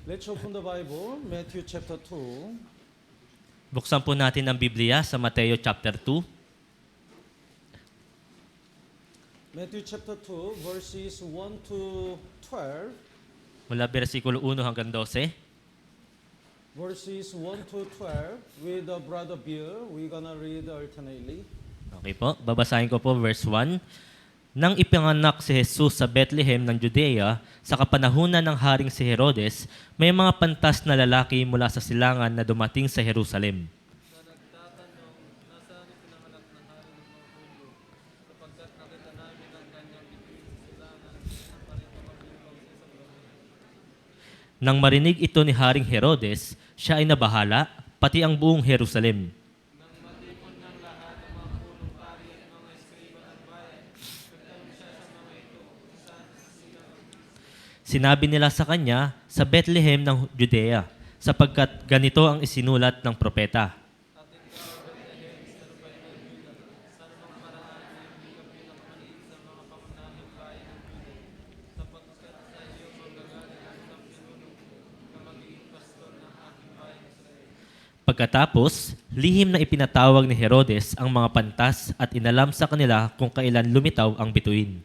Let's open the Bible, Matthew chapter 2. Buksan po natin ang Biblia sa Mateo chapter 2. Matthew chapter 2, verses 1 to 12. Mula versikulo 1 hanggang 12. Verses 1 to 12 with Brother Bill. We're gonna read alternately. Okay po, babasahin ko po verse 1. Nang ipanganak si Jesus sa Bethlehem ng Judea, sa kapanahunan ng haring si Herodes, may mga pantas na lalaki mula sa silangan na dumating sa Jerusalem. Nang marinig ito ni Haring Herodes, siya ay nabahala, pati ang buong Jerusalem. Sinabi nila sa kanya sa Bethlehem ng Judea, sapagkat ganito ang isinulat ng propeta. Pagkatapos, lihim na ipinatawag ni Herodes ang mga pantas at inalam sa kanila kung kailan lumitaw ang bituin.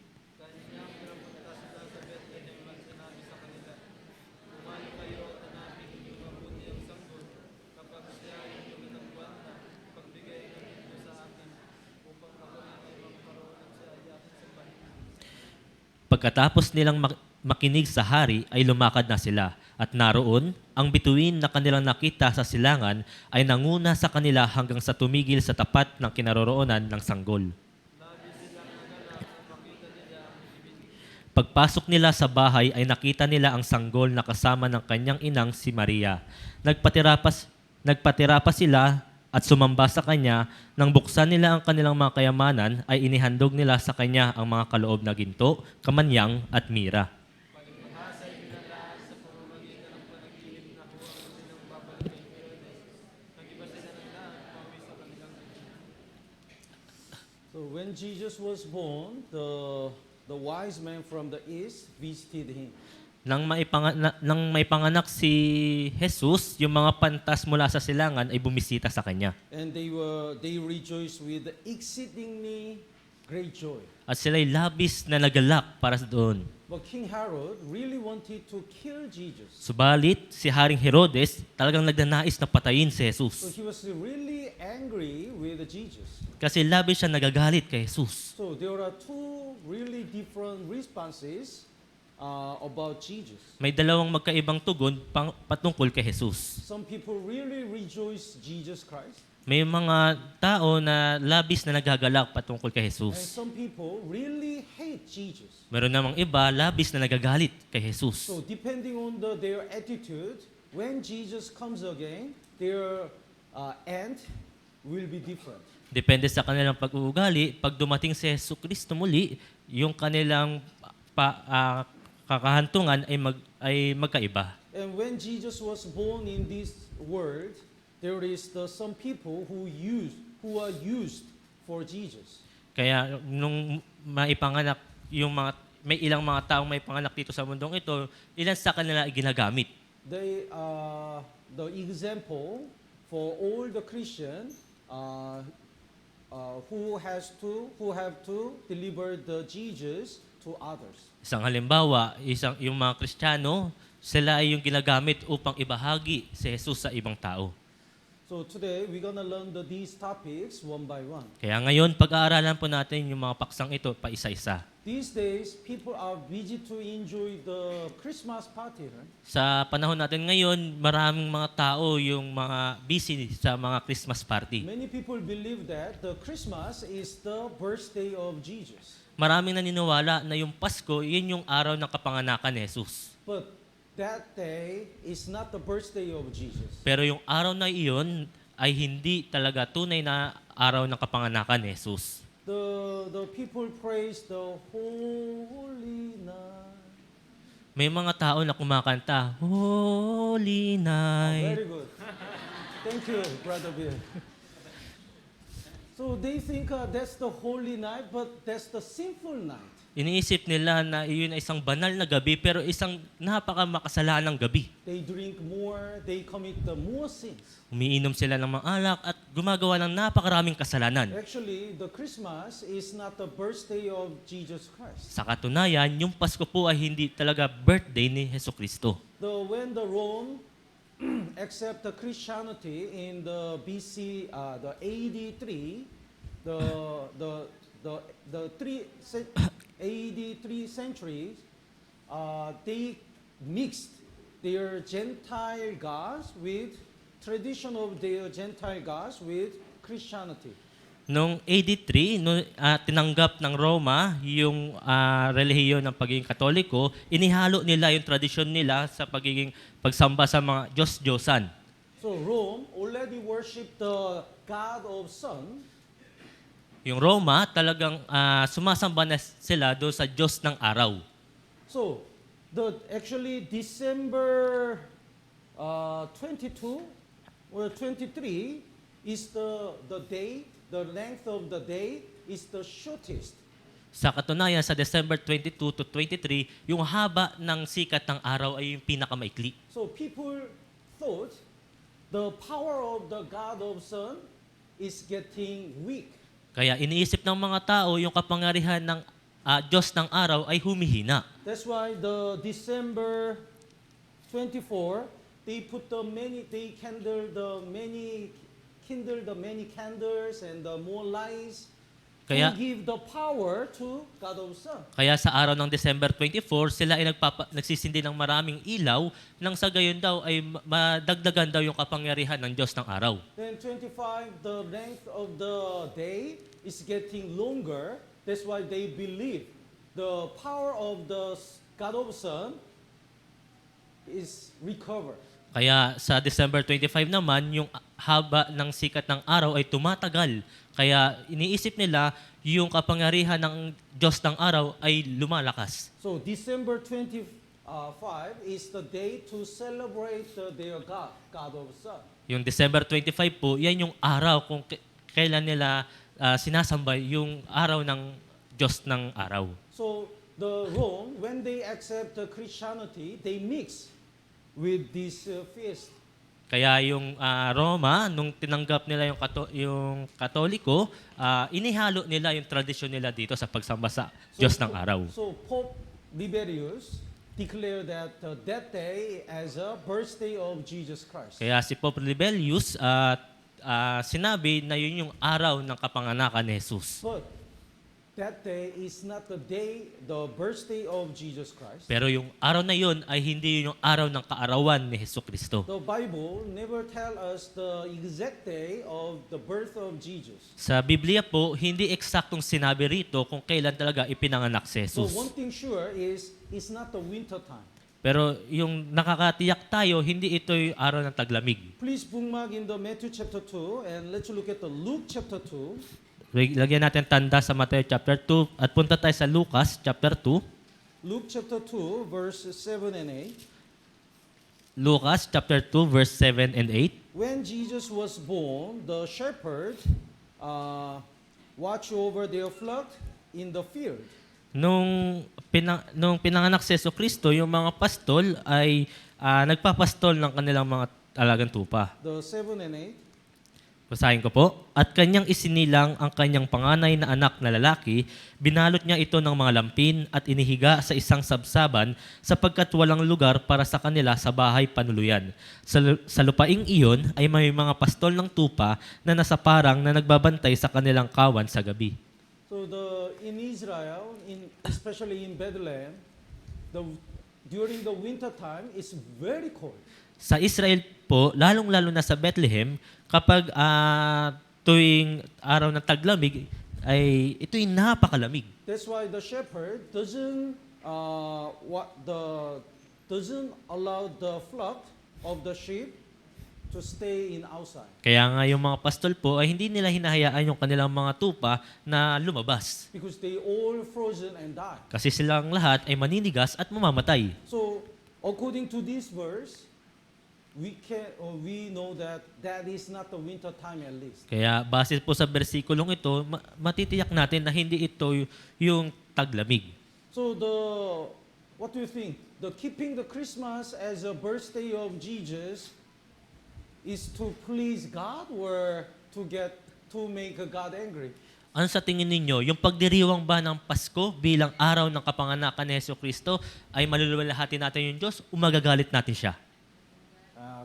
Pagkatapos nilang makinig sa hari ay lumakad na sila at naroon ang bituin na kanilang nakita sa silangan ay nanguna sa kanila hanggang sa tumigil sa tapat ng kinaroroonan ng sanggol. Pagpasok nila sa bahay ay nakita nila ang sanggol na kasama ng kanyang inang si Maria. Nagpatira pa sila at sumamba sa kanya. Nang buksan nila ang kanilang mga kayamanan, ay inihandog nila sa kanya ang mga kaloob na ginto, kamanyang at mira. So when Jesus was born, the wise men from the east visited him. Nang maipanganak si Jesus, yung mga pantas mula sa silangan ay bumisita sa kanya. And they rejoiced with exceedingly great joy. At sila'y labis na nagalak para doon. But King Herod really wanted to kill Jesus. Subalit, si Haring Herodes talagang nagnanais na patayin si So Jesus. he was really angry with Jesus. Kasi labis siya nagagalit kay Jesus. So there are two really different responses about Jesus. May dalawang magkaibang tugon patungkol kay Jesus. Some people really rejoice Jesus Christ, May mga tao na labis na nagagalak patungkol kay and Jesus. some people really hate Jesus. Meron namang iba, labis na nagagalit kay Jesus. So depending on their attitude, when Jesus comes again, their end will be different. Depende sa kanilang pag-uugali, pag dumating si Jesus Kristo muli, yung kanilang kakahantungan ay magkaiba. And when Jesus was born in this world, there is some people who are used for Jesus. Kaya nung maipanganak may ilang mga taong may panganak dito sa mundong ito, ilan sa kanila ay ginagamit. They the example for all the Christian who have to deliver the Jesus to others. Isang halimbawa, yung mga Kristiyano, sila ay yung ginagamit upang ibahagi si Jesus sa ibang tao. So today we're gonna learn these topics one by one. Kaya ngayon, pag-aaralan po natin yung mga paksang ito pa isa-isa. These days, people are busy to enjoy the Christmas party, right? Sa panahon natin ngayon, maraming mga tao yung mga busy sa mga Christmas party. Many people believe that the Christmas is the birthday of Jesus. Maraming naniniwala na yung Pasko, yun yung araw ng kapanganakan ni Jesus. But that day is not the birthday of Jesus. Pero yung araw na iyon ay hindi talaga tunay na araw ng kapanganakan ni Jesus. The people praise the holy night. May mga tao na kumakanta, Holy Night. Very good. Thank you, Brother Bill. So they think that's the holy night, but that's the sinful night. Iniisip nila na iyon ay isang banal na gabi pero isang napaka-makasalanang gabi. They drink more, they commit the more sins. Umiinom sila ng mga alak at gumagawa ng napakaraming kasalanan. Actually, the Christmas is not the birthday of Jesus Christ. Sa katunayan, yung Pasko po ay hindi talaga birthday ni Hesukristo. When the Rome accept the Christianity in the BC, the AD 3, the AD 3 centuries, they mixed their Gentile gods with tradition of their Gentile gods with Christianity. Noong AD 3, tinanggap ng Roma yung relihiyon ng pagiging Katoliko, inihalo nila yung tradisyon nila sa pagiging pagsamba sa mga Diyos-Diyosan. So Rome already worshipped the God of sun. Yung Roma, talagang sumasamba na sila doon sa Diyos ng araw. So, actually December 22 or 23 is the day, the length of the day is the shortest. Sa katunayan, sa December 22 to 23, yung haba ng sikat ng araw ay yung pinakamaikli. So people thought the power of the God of sun is getting weak. Kaya iniisip ng mga tao yung kapangyarihan ng Diyos ng araw ay humihina. That's why the December 24, they kindle the many candles and the more lights Kaya, to give the power to God of sun. kaya sa araw ng December 24, sila ay nagsisindi ng maraming ilaw nang sa gayon daw ay madagdagan daw yung kapangyarihan ng Diyos ng araw. Then 25, the length of the day is getting longer. That's why they believe the power of the God of sun is recovered. Kaya sa December 25 naman, yung haba ng sikat ng araw ay tumatagal. Kaya iniisip nila yung kapangyarihan ng Diyos ng araw ay lumalakas. So December 25 is the day to celebrate their God, God of sun. Yung December 25 po, yan yung araw kung kailan nila sinasamba yung araw ng Diyos ng araw. So the Rome, when they accept the Christianity, they mix with this feast. Kaya yung Roma, nung tinanggap nila yung Katoliko, inihalo nila yung tradisyon nila dito sa pagsamba sa Diyos ng araw. So Pope Liberius declared that day as a birthday of Jesus Christ. Kaya si Pope Libelius sinabi na yun yung araw ng kapanganakan ni Jesus. But that day is not the birthday of Jesus Christ. Pero yung araw na yun ay hindi yun yung araw ng kaarawan ni Jesucristo. The Bible never tell us the exact day of the birth of Jesus. Sa Biblia po, hindi eksaktong sinabi rito kung kailan talaga ipinanganak si So Jesus. one thing sure is it's not the winter time. Pero yung nakakatiyak tayo, hindi ito yung araw ng taglamig. Please bookmark in the Matthew chapter 2 and let's look at the Luke chapter 2. Lagyan natin tanda sa Matthew chapter 2 at punta tayo sa Lucas chapter 2. Luke chapter 2 verses 7 and 8. Lucas chapter 2 verse 7 and 8. When Jesus was born, the shepherd watched over their flock in the field. Nung pinanganak si Jesucristo, yung mga pastol ay nagpapastol ng kanilang mga alagang tupa. The 7 and 8. Basahin ko po. At kanyang isinilang ang kanyang panganay na anak na lalaki, binalot niya ito ng mga lampin at inihiga sa isang sabsaban sapagkat walang lugar para sa kanila sa bahay panuluyan. Sa lupaing iyon ay may mga pastol ng tupa na nasa parang na nagbabantay sa kanilang kawan sa gabi. So in Israel, especially in Bethlehem, during the winter time, it's very cold. Sa Israel po, lalong-lalo na sa Bethlehem, kapag tuwing araw ng taglamig, ay ito'y napakalamig. That's why the shepherd doesn't allow the flock of the sheep to stay in outside. Kaya nga yung mga pastol po ay hindi nila hinahayaan yung kanilang mga tupa na lumabas. Because they all frozen and die. Kasi silang lahat ay maninigas at mamamatay. So, according to this verse, we know that is not the winter time at least. Kaya base po sa bersikulong ito, matitiyak natin na hindi ito yung taglamig. So what do you think? The keeping the Christmas as a birthday of Jesus is to please God or to make God angry? Ano sa tingin ninyo, yung pagdiriwang ba ng Pasko bilang araw ng kapanganakan ni Jesucristo ay maluluwalhati natin yung Diyos o magagalit natin siya?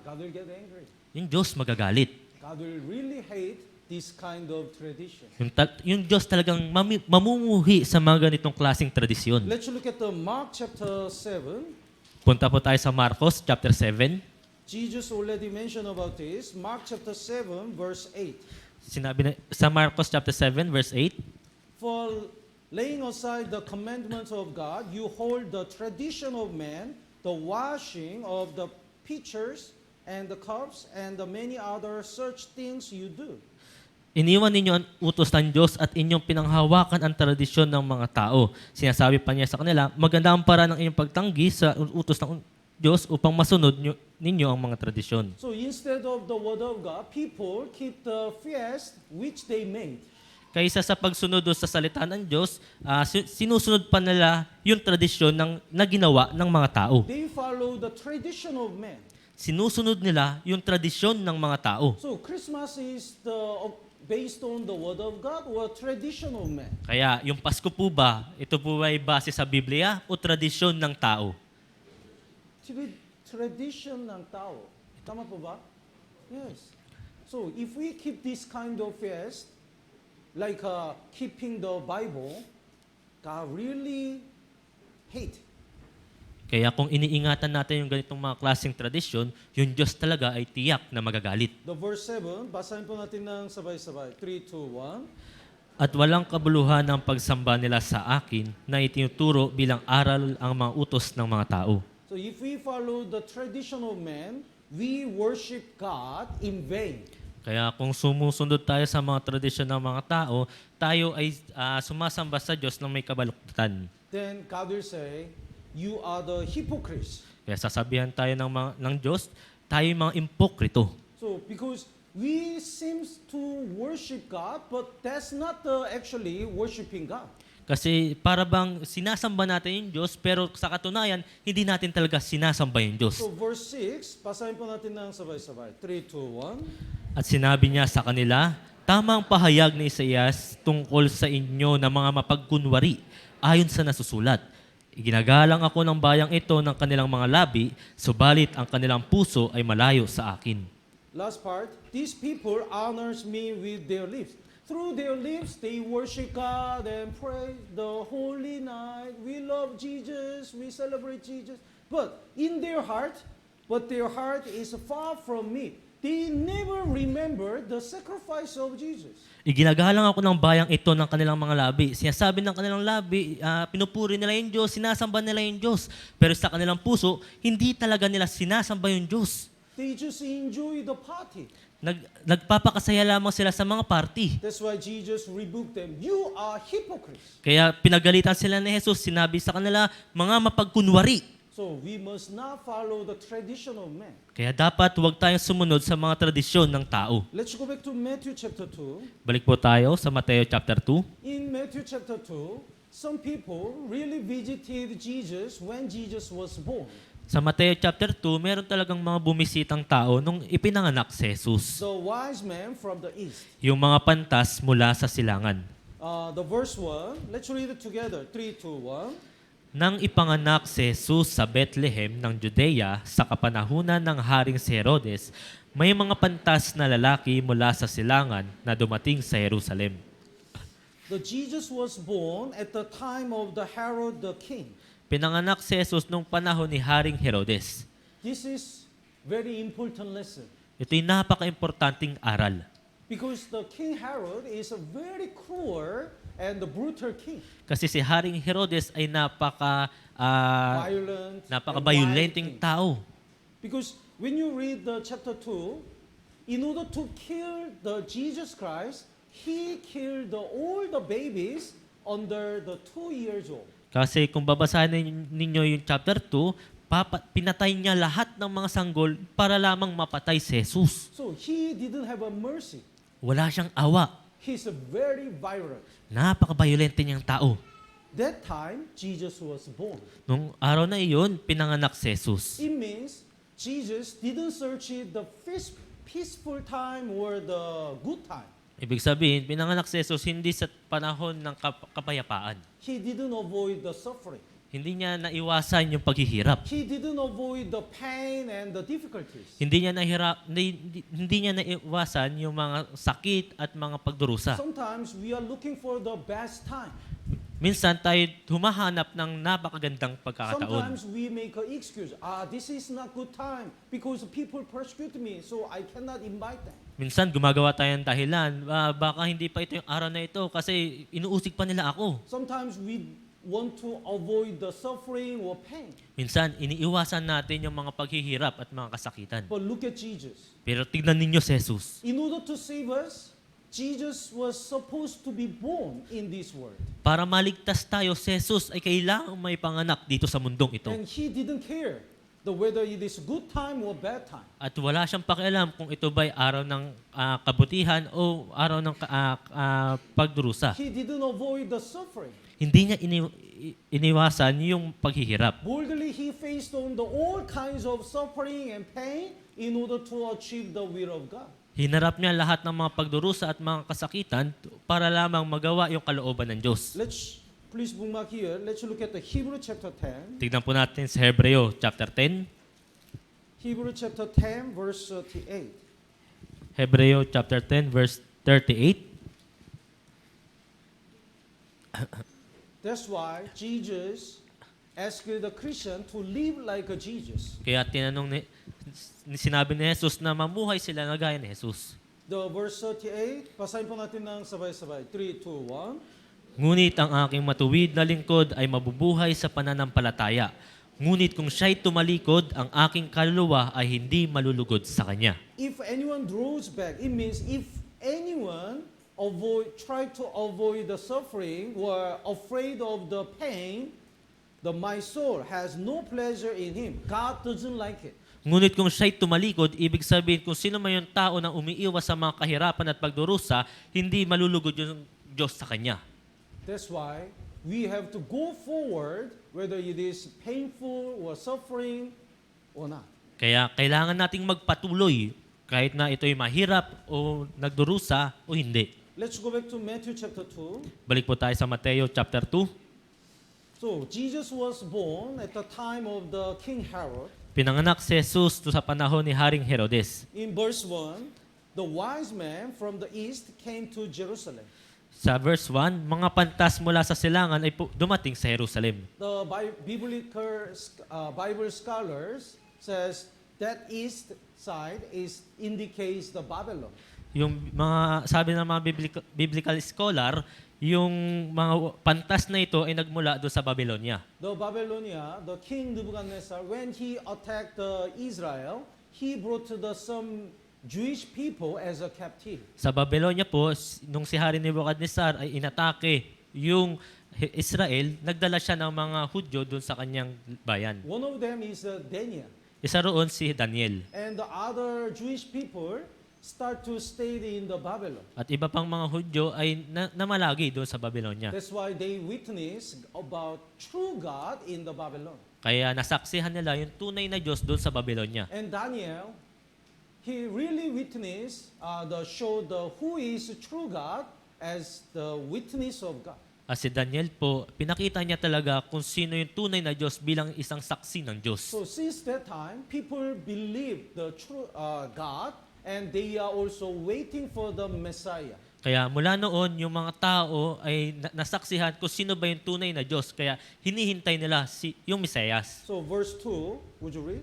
God will get angry. Yung Diyos magagalit. God will really hate this kind of tradition. Yung Diyos talagang mamumuhi sa mga ganitong klaseng tradisyon. Let's look at the Mark chapter 7. Punta po tayo sa Marcos chapter 7. Jesus already mentioned about this. Mark chapter 7 verse 8. Sinabi na, sa Marcos chapter 7 verse 8, For laying aside the commandments of God, you hold the tradition of man, the washing of the pitchers and the cups, and the many other such things you do. iniwan ninyo ang utos ng Diyos at inyong pinanghawakan ang tradisyon ng mga tao. Sinasabi pa niya sa kanila, maganda ang paraan ng inyong pagtanggi sa utos ng Diyos upang masunod ninyo ang mga tradisyon. So instead of the word of God, people keep the feast which they made. Kaysa sa pagsunod sa salita ng Diyos, sinusunod pa nila yung tradisyon na ginawa ng mga tao. They follow the tradition of man. Sinusunod nila yung tradisyon ng mga tao. So Christmas is based on the word of God or tradition of man. Kaya yung Pasko po ba, ito po ay base sa Biblia o tradisyon ng tao? Tradition ng tao. Tama po ba? Yes. So if we keep this kind of fast, like keeping the Bible, God really hate. Kaya kung iniingatan natin yung ganitong mga klaseng tradisyon, yung Diyos talaga ay tiyak na magagalit. The verse 7, basahin po natin ng sabay-sabay. 3, 2, 1. At walang kabuluhan ang pagsamba nila sa akin na itinuturo bilang aral ang mga utos ng mga tao. So if we follow the tradition of man, we worship God in vain. Kaya kung sumusunod tayo sa mga tradisyon ng mga tao, tayo ay sumasamba sa Diyos ng may kabaluktutan. Then God will say, you are the hypocrites. Kaya sasabihan tayo ng Diyos, tayo yung mga impokrito. So because we seems to worship God, but that's not actually worshiping God. Kasi para bang sinasamba natin yung Diyos, pero sa katunayan, hindi natin talaga sinasamba yung Diyos. So verse 6, basahin po natin ng sabay-sabay. 3, 2, 1. At sinabi niya sa kanila, tamang pahayag ni Isaias tungkol sa inyo na mga mapagkunwari, ayon sa nasusulat. Iginagalang ako ng bayang ito ng kanilang mga labi, subalit ang kanilang puso ay malayo sa akin. Last part, these people honors me with their lips. Through their lips, they worship God and pray the holy night. We love Jesus, we celebrate Jesus. But their heart is far from me. They never remember the sacrifice of Jesus. Iginagalang ako ng bayang ito ng kanilang mga labi. Sinasabi ng kanilang labi, pinupuri nila yung Diyos, sinasamba nila yung Diyos. Pero sa kanilang puso, hindi talaga nila sinasamba yung Diyos. They just enjoy the party. Nagpapakasaya lamang sila sa mga party. That's why Jesus rebuked them. You are hypocrites. Kaya pinagalitan sila ni Jesus, sinabi sa kanila, mga mapagkunwari. So we must not follow the tradition of man. Kaya dapat huwag tayong sumunod sa mga tradisyon ng tao. Let's go back to Matthew chapter 2. Balik po tayo sa Mateo chapter 2. In Matthew chapter 2, some people really visited Jesus when Jesus was born. Sa Mateo chapter 2, meron talagang mga bumisitang tao nung ipinanganak si Jesus. The wise man from the east. Yung mga pantas mula sa silangan. The verse 1, let's read it together. 3, 2, 1. Nang ipanganak si Jesus sa Bethlehem ng Judea sa kapanahunan ng Haring si Herodes, may mga pantas na lalaki mula sa silangan na dumating sa Jerusalem. The Jesus was born at the time of the Herod the king. Pinanganak si Jesus nung panahon ni Haring Herodes. This is very important lesson. Ito'y napaka-importanting aral. Because the King Herod is a very cruel and the brutal king. Kasi si Haring Herodes ay Violent. napaka-violenting tao. Because when you read the chapter 2, in order to kill the Jesus Christ, he killed all the babies under the 2 years old. Kasi kung babasahin ninyo yung chapter 2, pinatay niya lahat ng mga sanggol para lamang mapatay si Jesus. So he didn't have a mercy. Wala siyang awa. He's a very violent. Napaka-violente niyang tao. that time, Jesus was born. Nung araw na iyon, pinanganak si Jesus. It means Jesus didn't search the peaceful time or the good time. Ibig sabihin, pinanganak si Jesus hindi sa panahon ng kapayapaan. He didn't avoid the suffering. Hindi niya naiwasan yung paghihirap. He didn't avoid the pain and the difficulties. Hindi niya naiwasan yung mga sakit at mga pagdurusa. Sometimes we are looking for the best time. Minsan tayo humahanap ng napakagandang pagkakataon. Sometimes we make an excuse. This is not good time because people persecute me, so I cannot invite them. Minsan gumagawa tayo ng dahilan, baka hindi pa ito yung araw na ito kasi inuusig pa nila ako. Sometimes we want to avoid the suffering or pain. Minsan iniiwasan natin yung mga paghihirap at mga kasakitan. But look at Jesus. Pero tignan ninyo si Jesus. In order to save us, Jesus was supposed to be born in this world. Para maligtas tayo, si Jesus ay kailangang may panganak dito sa mundong ito. And He didn't care whether it is good time or bad time. At wala siyang pakialam kung ito ba'y araw ng kabutihan o araw ng pagdurusa. He didn't avoid the suffering. Hindi niya iniwasan yung paghihirap. Boldly He faced on all kinds of suffering and pain in order to achieve the will of God. Hinarap niya lahat ng mga pagdurusa at mga kasakitan para lamang magawa yung kalooban ng Diyos. Please bookmark here. Let's look at the Hebrew chapter 10. Tignan po natin sa Hebreo chapter 10. Hebrew chapter 10 verse 38. Hebreo chapter 10 verse 38. That's why Jesus asked the Christian to live like a Jesus. Kaya sinabi ni Jesus na mamuhay sila na gaya ni Jesus. The verse 38, basahin po natin ng sabay-sabay. 3, 2, 1. Ngunit ang aking matuwid na lingkod ay mabubuhay sa pananampalataya. Ngunit kung siya'y tumalikod, ang aking kaluluwa ay hindi malulugod sa kanya. If anyone draws back, it means if anyone try to avoid the suffering or afraid of the pain, my soul has no pleasure in him. God doesn't like it. Ngunit kung siya'y tumalikod, ibig sabihin kung sino man yung tao na umiiwas sa mga kahirapan at pagdurusa, hindi malulugod yung Diyos sa kanya. That's why we have to go forward whether it is painful or suffering or not. Kaya kailangan nating magpatuloy kahit na ito'y mahirap o nagdurusa o hindi. Let's go back to Matthew chapter 2. Balik po tayo sa Mateo chapter 2. So, Jesus was born at the time of the King Herod. Pinanganak si Jesus sa panahon ni Haring Herodes. In verse 1, the wise men from the east came to Jerusalem. Sa verse 1, mga pantas mula sa silangan ay dumating sa Jerusalem. The Bible scholars says that east side indicates the Babylon. Yung mga sabi ng mga biblical scholar, yung mga pantas na ito ay nagmula doon sa Babylonia. The Babylonia, the king Nebuchadnezzar, when he attacked Israel, he brought some Jewish people as a captive. Sa Babylonia po, nung si Hari Nebuchadnezzar ay inatake yung Israel, nagdala siya ng mga Hudyo doon sa kanyang bayan. One of them is Daniel. Isa roon si Daniel. And the other Jewish people start to stay in the Babylon. At iba pang mga Hudyo ay namalagi doon sa Babylonia. That's why they witness about true God in the Babylon. Kaya nasaksihan nila yung tunay na Diyos doon sa Babylonia. And Daniel, he really witnessed, showed who is true God as the witness of God. At si Daniel po, pinakita niya talaga kung sino yung tunay na Diyos bilang isang saksi ng Diyos. So since that time, people believe the true God, and they are also waiting for the Messiah. Kaya mula noon, yung mga tao ay nasaksihan kung sino ba yung tunay na Diyos. Kaya hinihintay nila yung Mesiyas. So verse 2, would you read?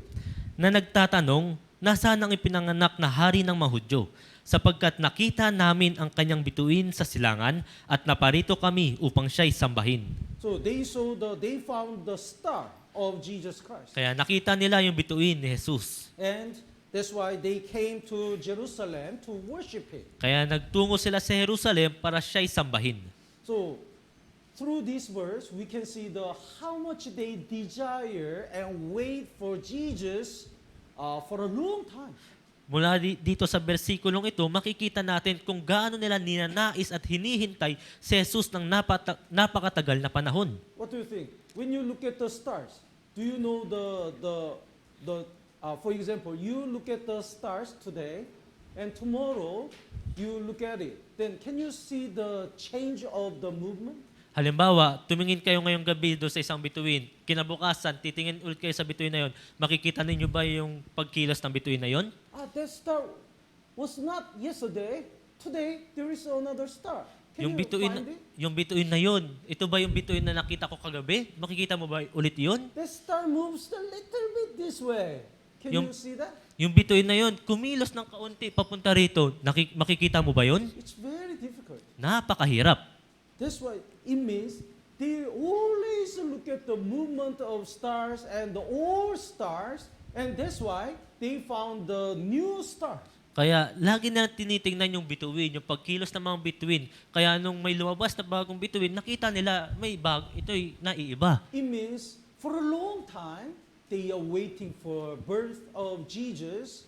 Na nagtatanong, nasaan ang ipinanganak na hari ng Mahudyo? Sapagkat nakita namin ang kanyang bituin sa silangan at naparito kami upang siya'y sambahin. So they found the star of Jesus Christ. Kaya nakita nila yung bituin ni Jesus. And that's why they came to Jerusalem to worship Him. Kaya nagtungo sila sa Jerusalem para siya'y sambahin. So, through this verse, we can see how much they desire and wait for Jesus for a long time. Mula dito sa bersikulong ito, makikita natin kung gaano nila ninanais at hinihintay si Jesus ng napakatagal na panahon. What do you think? When you look at the stars, do you know for example, you look at the stars today, and tomorrow you look at it. Then can you see the change of the movement? Halimbawa, tumingin kayo ngayong gabi doon sa isang bituin. Kinabukasan, titingin ulit kayo sa bituin na yon. Makikita ninyo ba yung pagkilos ng bituin na yon? That star was not yesterday. Today there is another star. Can Yung you bituin, find it? yung bituin na yon, ito ba yung bituin na nakita ko kagabi? Makikita mo ba ulit yon? The star moves a little bit this way. Can Yung- you see that? Yung bituin na yon, kumilos ng kaunti papunta rito. Makikita mo ba yon? It's very difficult. Napakahirap. That's why it means they always look at the movement of stars and the old stars, and that's why they found the new stars. Kaya lagi na tinitingnan yung bituin, yung pagkilos ng mga bituin. Kaya nung may lumabas na bagong bituin, nakita nila ito'y naiiba. It means for a long time they are waiting for birth of Jesus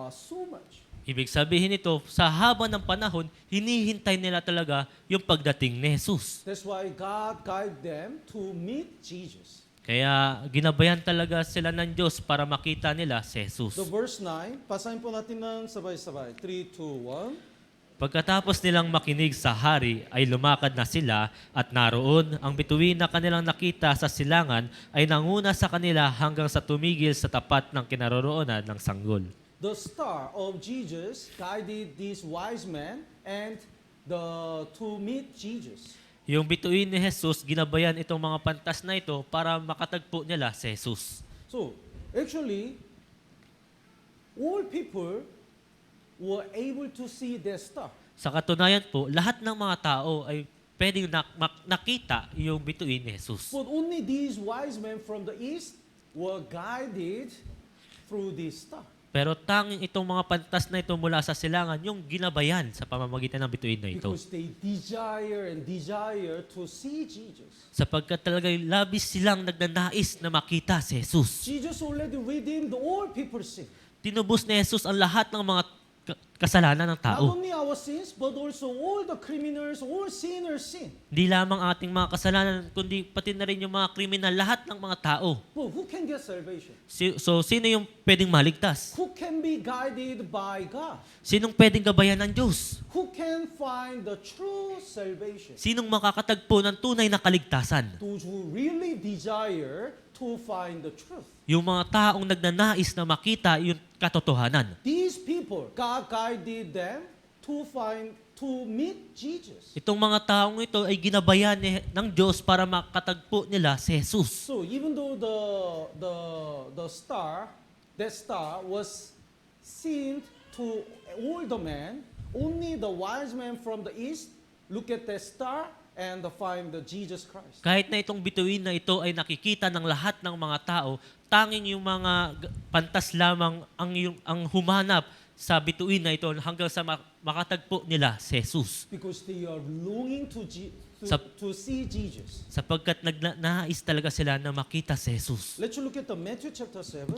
so much. Ibig sabihin nito, sa haba ng panahon, hinihintay nila talaga yung pagdating ni Jesus. That's why God guided them to meet Jesus. Kaya ginabayan talaga sila ng Diyos para makita nila si Jesus. The verse 9, basahin po natin ng sabay-sabay. 3, 2, 1. Pagkatapos nilang makinig sa hari, ay lumakad na sila at naroon ang bituin na kanilang nakita sa silangan ay nanguna sa kanila hanggang sa tumigil sa tapat ng kinaroroonan ng sanggol. The star of Jesus guided these wise men and to meet Jesus. Yung bituin ni Jesus, ginabayan itong mga pantas na ito para makatagpo nila si Jesus. So, actually, all people were able to see the star. Sa katunayan po, lahat ng mga tao ay pwedeng nakita yung bituin ni Jesus. But only these wise men from the east were guided through this star. Pero tanging itong mga pantas na ito mula sa silangan, yung ginabayan sa pamamagitan ng bituin na ito. Because they desire to see Jesus. Sapagkat talagang labis silang nagnanais na makita si Jesus. Jesus already redeemed all people's sin. Tinubos ni Jesus ang lahat ng mga kasalanan ng Not tao. only our sins, but also all the criminals, all sinners' sin. Hindi lamang ating mga kasalanan, kundi pati na rin yung mga kriminal, lahat ng mga tao. Well, who can get salvation? So, sino yung pwedeng maligtas? Who can be guided by God? Sinong pwedeng gabayan ng Diyos? Who can find the true salvation? Sinong makakatagpo ng tunay na kaligtasan? Those who really desire to find the truth. Yung mga taong nagnanais na makita yung katotohanan. These people, God guided them to meet Jesus. Itong mga taong ito ay ginabayan ng Diyos para makatagpo nila si Jesus. So even though that star was seen to all the men, only the wise men from the east look at the star and find the Jesus Christ. Kahit na itong bituin na ito ay nakikita ng lahat ng mga tao, tanging yung mga pantas lamang ang humanap sa bituin na ito hanggang sa makatagpo nila si Jesus. Because they are longing to see Jesus. Sapagkat nagnanais talaga sila na makita si Jesus. Let's look at the Matthew chapter 7,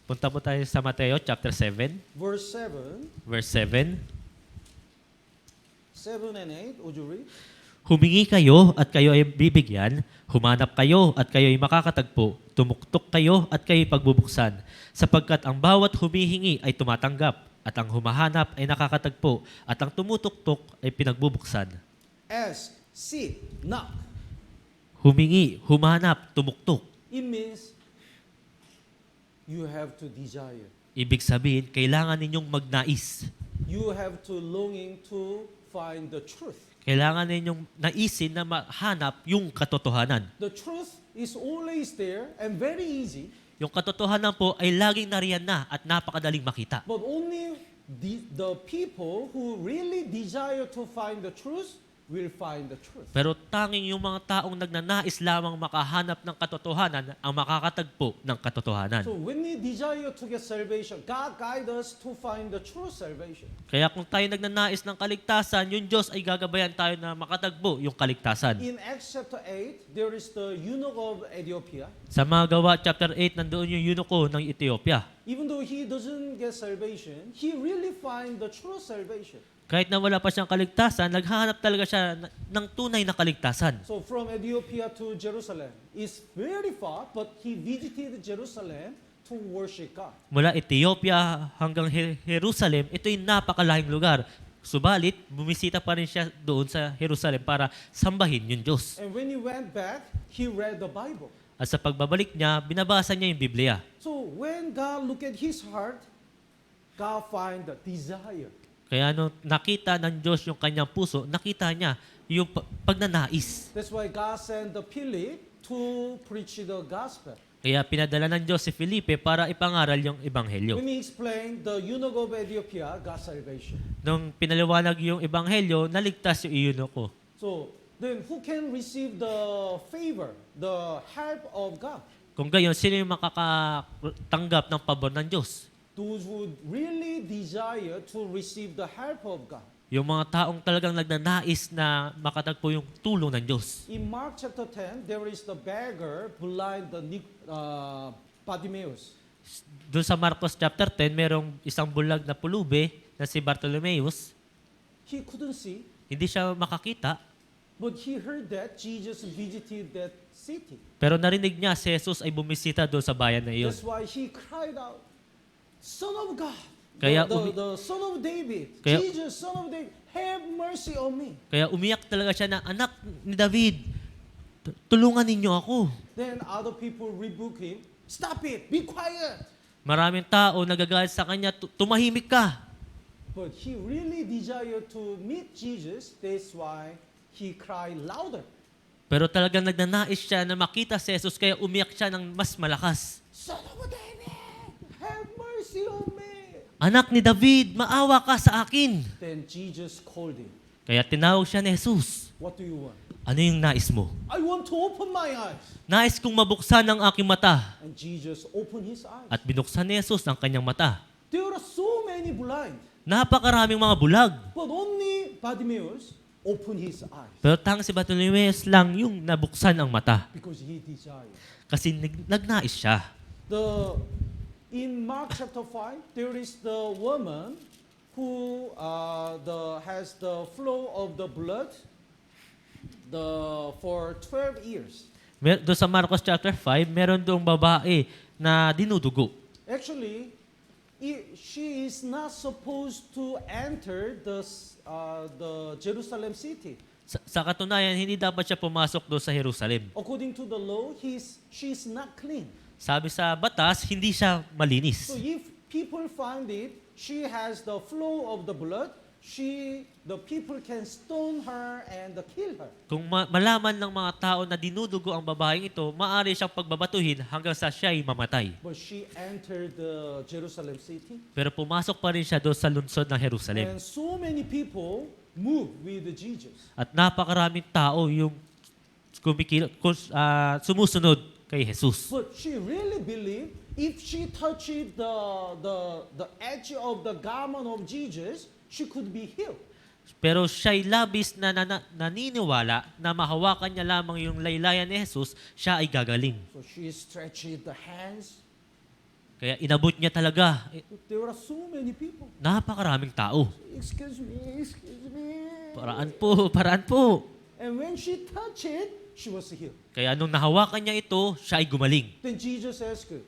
Punta po tayo sa Mateo chapter 7, verse 7, verse 7. 7 and 8. Would you read? Humingi kayo at kayo ay bibigyan, humanap kayo at kayo ay makakatagpo, tumuktok kayo at kayo ay pagbubuksan, sapagkat ang bawat humihingi ay tumatanggap, at ang humahanap ay nakakatagpo, at ang tumutuktok ay pinagbubuksan. Ask, seek, knock. Humingi, humanap, tumuktok. It means you have to desire. Ibig sabihin, kailangan ninyong magnais. You have to longing to find the truth. Kailangan ninyong naisin na mahanap yung katotohanan. The truth is always there and very easy, Yung katotohanan po ay laging nariyan na at napakadaling makita. but only the people who really desire to find the truth will find the truth. Pero tanging yung mga taong nagnanais lamang makahanap ng katotohanan ang makakatagpo ng katotohanan. So when we desire to get salvation, God guides us to find the true salvation. Kaya kung tayo nagnanais ng kaligtasan, yung Diyos ay gagabayan tayo na makatagpo yung kaligtasan. In Acts chapter 8, there is the eunuch of Ethiopia. Sa mga gawa, chapter 8, nandoon yung eunuko ng Ethiopia. Even though he doesn't get salvation, he really finds the true salvation. Kahit na wala pa siyang kaligtasan, naghahanap talaga siya ng tunay na kaligtasan. So from Ethiopia to Jerusalem is very far, but he visited Jerusalem to worship God. Mula Ethiopia hanggang Jerusalem, ito'y napakalahing lugar. Subalit, bumisita pa rin siya doon sa Jerusalem para sambahin yung Diyos. And when he went back, he read the Bible. At sa pagbabalik niya, binabasa niya yung Biblia. So when God looked at his heart, God find the desire. Kaya nung nakita ng Diyos yung kanyang puso, nakita niya yung pagnanais. That's why God sent the Philip to preach the gospel. Kaya pinadala ng Diyos si Felipe para ipangaral yung ebanghelyo. When he explained the eunuch of Ethiopia got salvation. Nung pinaliwanag yung ebanghelyo, naligtas yung eunuko. So then who can receive the favor, the help of God? Kung gayon, sino yung makakatanggap ng pabor ng Diyos? Those who really desire to receive the help of God. Yung mga taong talagang nagnanais na makatagpo yung tulong ng Diyos. In Mark chapter 10, there is the beggar blind Bartimaeus. Doon sa Marcos chapter 10, merong isang bulag na pulube na si Bartolomeus. He couldn't see, Hindi siya makakita, but he heard that Jesus visited that city. pero narinig niya si Jesus ay bumisita doon sa bayan na iyon. That's why he cried out, Son of God, Kaya the Son of David, Kaya- Jesus, Son of David, have mercy on me. Kaya umiyak talaga siya na, anak ni David, tulungan ninyo ako. Then other people rebuke him, stop it, be quiet. Maraming tao nagagalit sa kanya, tumahimik ka. But he really desired to meet Jesus, that's why he cried louder. Pero talagang nagnanais siya na makita si Jesus, kaya umiyak siya ng mas malakas. Son of David, have mercy on me. Anak ni David, maawa ka sa akin. Then Jesus called him. Kaya tinawag siya ni Jesus. What do you want? Ano yung nais mo? I want to open my eyes. Nais kong mabuksan ang aking mata. And Jesus opened his eyes. At binuksan ni Jesus ang kanyang mata. There are so many blind, Napakaraming mga bulag. but only Bartimaeus opened his eyes Pero tang si Bartolomeus lang yung nabuksan ang mata. because he desired. Kasi nagnais siya. In Mark chapter 5, there is the woman who has the flow of the blood for 12 years. Doon sa Marcos chapter 5, meron doong babae na dinudugo. Actually, she is not supposed to enter the Jerusalem city. Sa katunayan, hindi dapat siya pumasok doon sa Jerusalem. According to the law, she is not clean. Sabi sa batas, hindi siya malinis. So if people find it, she has the flow of the blood, the people can stone her and kill her. Kung malaman ng mga tao na dinudugo ang babaeng ito, maaari siyang pagbabatuhin hanggang sa siya'y mamatay. But she entered the Jerusalem city, Pero pumasok pa rin siya doon sa lungsod ng Jerusalem. and so many people moved with Jesus. At napakaraming tao yung sumusunod kay Jesus. But she really believed if she touched the edge of the garment of Jesus, she could be healed. Pero siya'y labis na naniniwala na mahawakan niya lamang yung laylayan ni Jesus, siya ay gagaling. So she stretched the hands. Kaya inabot niya talaga. There are so many people. Napakaraming tao. Excuse me. Paraan po. And when she touched it, she was healed. Kaya nung nahawakan niya ito, siya ay gumaling. Then Jesus asked her,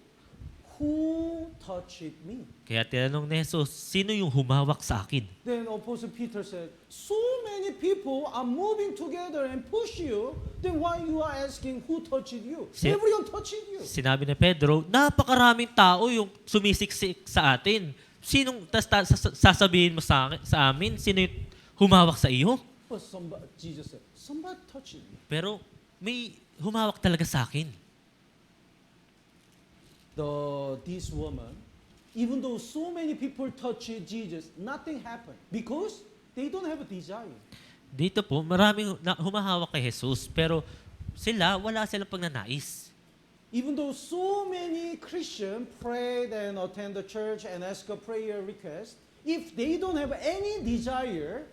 who touched me? Kaya tinanong ni Jesus, sino yung humawak sa akin? Then Apostle Peter said, so many people are moving together and push you, then why you are asking who touched you? Everyone touched you. Sinabi ni Pedro, napakaraming tao yung sumisiksik sa atin. Sasabihin mo sa amin, sino yung humawak sa iyo? But Jesus said, somebody touched me. Pero may humawak talaga sa akin. This woman, even though so many people touched Jesus, nothing happened because they don't have a desire. Dito po, maraming humahawak kay Jesus, pero wala silang pagnanais. Even though so many Christians prayed and attend the church and ask a prayer request, if they don't have any desire,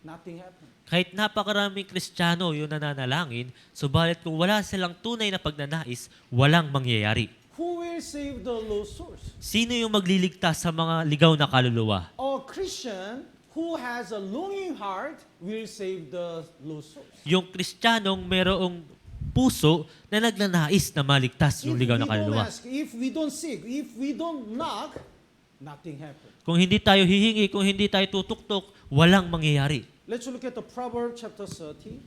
nothing happens. Kahit napakaraming Kristiyano yung nananalangin, subalit kung wala silang tunay na pagnanais, walang mangyayari. Who will save the lost souls? Sino yung magliligtas sa mga ligaw na kaluluwa? A Christian who has a longing heart will save the lost souls. Yung Kristiyanong merong puso na nagnanais na maligtas yung ligaw na kaluluwa. If we don't seek, if we don't knock, nothing happens. Kung hindi tayo hihingi, kung hindi tayo tutuktok, walang mangyayari. Let's look at the Proverbs chapter 30.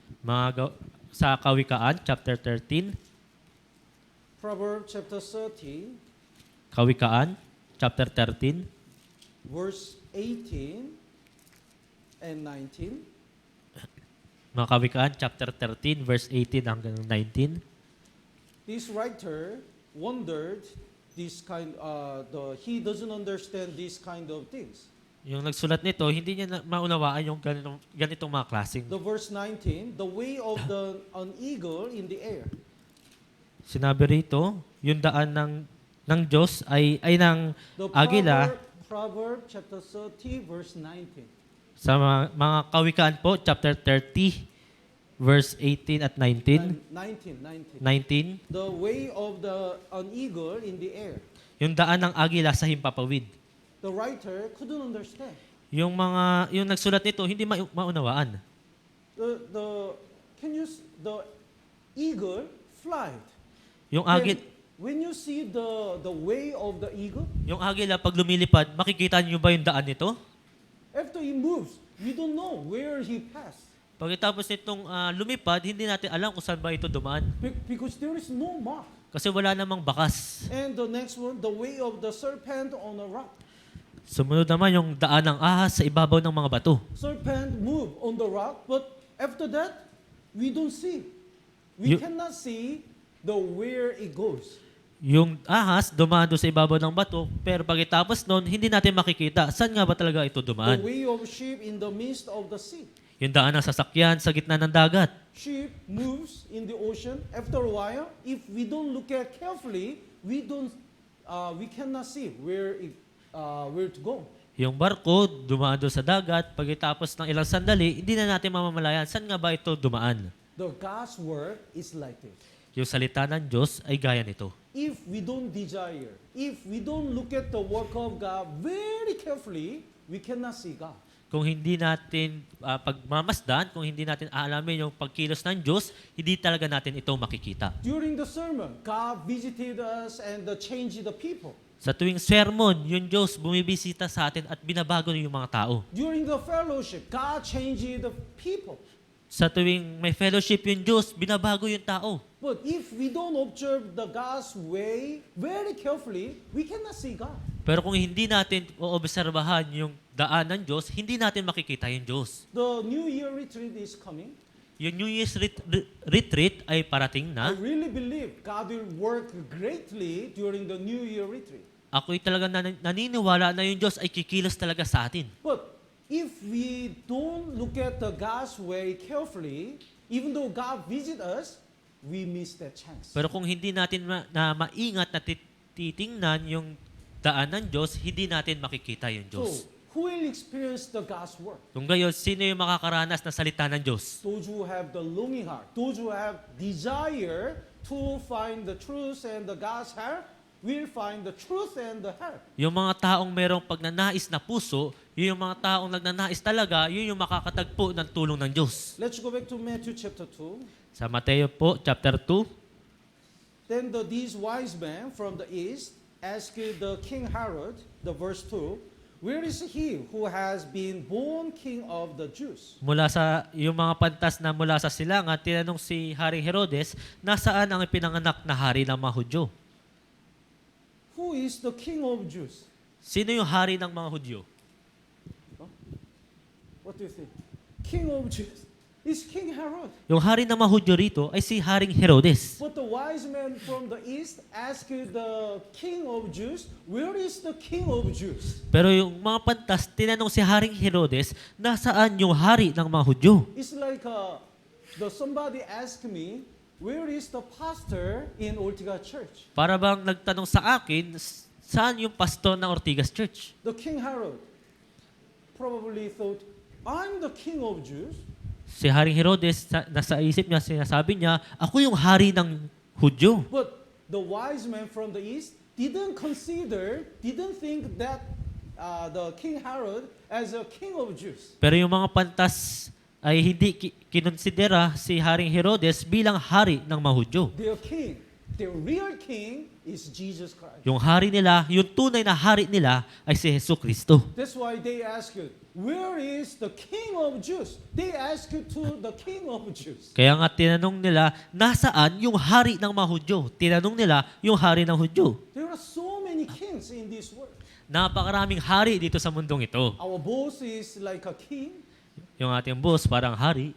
Sa Kawikaan, chapter 13. Proverbs chapter 30, Kawikaan, chapter 13. verse 18 and 19. Mga Kawikaan, chapter 13, verse 18 hanggang 19. This writer wondered he doesn't understand these kind of things. Yung nagsulat nito, hindi niya maunawaan yung ganitong mga klaseng. The verse 19, the way of an eagle in the air. Sinabi rito, yung daan ng Diyos ay ng The agila. Proverb chapter 30, verse 19. Sa mga Kawikaan po, chapter 30, verse 18 at 19. 19. 19, The way of an eagle in the air. yung daan ng agila sa himpapawid. The writer couldn't understand. Yung nagsulat nito, hindi maunawaan. The eagle flied. Yung agil, When you see the way of the eagle, yung agila pag lumilipad, makikita niyo ba yung daan nito? after he moves, we don't know where he passed. Pagkatapos nitong lumipad, hindi natin alam kung saan ba ito dumaan. Because there is no mark. Kasi wala namang bakas. And the next one, the way of the serpent on a rock. Sumunod naman yung daan ng ahas sa ibabaw ng mga bato. Serpent move on the rock, but after that, we don't see. We cannot see where it goes. Yung ahas, dumaan doon sa ibabaw ng bato, pero pagkatapos noon, hindi natin makikita saan nga ba talaga ito The dumaan. way of sheep in the midst of the sea. Yung daan ng sasakyan sa gitna ng dagat. Ship moves in the ocean. After a while, if we don't look at carefully, we cannot see where to go. Yung barko, dumaan doon sa dagat, pagkatapos ng ilang sandali, hindi na natin mamamalayan saan nga ba ito dumaan. The God's word is like this. Yung salita ng Diyos ay gaya nito. If we don't desire, if we don't look at the work of God very carefully, we cannot see God. Kung hindi natin pagmamasdan, kung hindi natin aalamin yung pagkilos ng Diyos, hindi talaga natin ito makikita. During the sermon, God visited us and changed the people. Sa tuwing sermon, yung Diyos bumibisita sa atin at binabago yung mga tao. During the fellowship, God changed the people. Sa tuwing may fellowship yung Diyos, binabago yung tao. But if we don't observe the God's way very carefully, we cannot see God. Pero kung hindi natin oobserbahan yung daan ng Diyos, hindi natin makikita yung Diyos. The New Year retreat is coming. Yung New Year's retreat ay parating I na. really believe God will work greatly during the New Year retreat. Ako'y talagang naniniwala na yung Diyos ay kikilos talaga sa atin. But if we don't look at the God's way carefully, even though God visit us, we miss that chance. Pero kung hindi natin maingat na titingnan yung daan ng Diyos, hindi natin makikita yung So, Diyos. who will experience the God's work? Kung gayon, sino yung makakaranas na salita ng Diyos? Those who have the longing heart, those who have desire to find the truth and the God's heart, will find the truth and the heart. Yung mga taong merong pagnanais na puso, yun yung mga taong nagnanais talaga, yun yung makakatagpo ng tulong ng Diyos. Let's go back to Matthew chapter 2. Sa Mateo po, chapter 2, Then these wise men from the east asked the King Herod, the verse 2, where is he who has been born king of the Jews? mula sa yung mga pantas na mula sa silangan, tinanong si Haring Herodes, nasaan ang ipinanganak na hari ng mga Hudyo? Who is the king of Jews? Sino yung hari ng mga Hudyo? What do you think? King of Jews. is King Herod. Yung hari ng mga Hudyo rito ay si Haring Herodes. But the wise men from the east asked the king of Jews, where is the king of Jews? Pero yung mga pantas, tinanong si Haring Herodes, nasaan yung hari ng mga Hudyo? It's like somebody asked me, where is the pastor in Ortigas Church? Para bang nagtanong sa akin, saan yung pastor ng Ortigas Church? The King Herod probably thought, I'm the king of Jews. Si Haring Herodes, nasa isip niya, sinasabi niya, ako yung hari ng Hudyo. But the wise men from the east didn't think that the King Herod as a king of Jews. Pero yung mga pantas ay hindi kinonsidera si Haring Herodes bilang hari ng mga Hudyo. Their real king is Jesus Christ. Yung hari nila, yung tunay na hari nila ay si Hesus Kristo. That's why they ask you, where is the king of Jews? They ask you to the king of Jews. Kaya nga tinanong nila, nasaan yung hari ng mga Hudyo? Tinanong nila yung hari ng Hudyo. There are so many kings in this world. Napakaraming hari dito sa mundong ito. Our boss is like a king. Yung ating boss parang hari.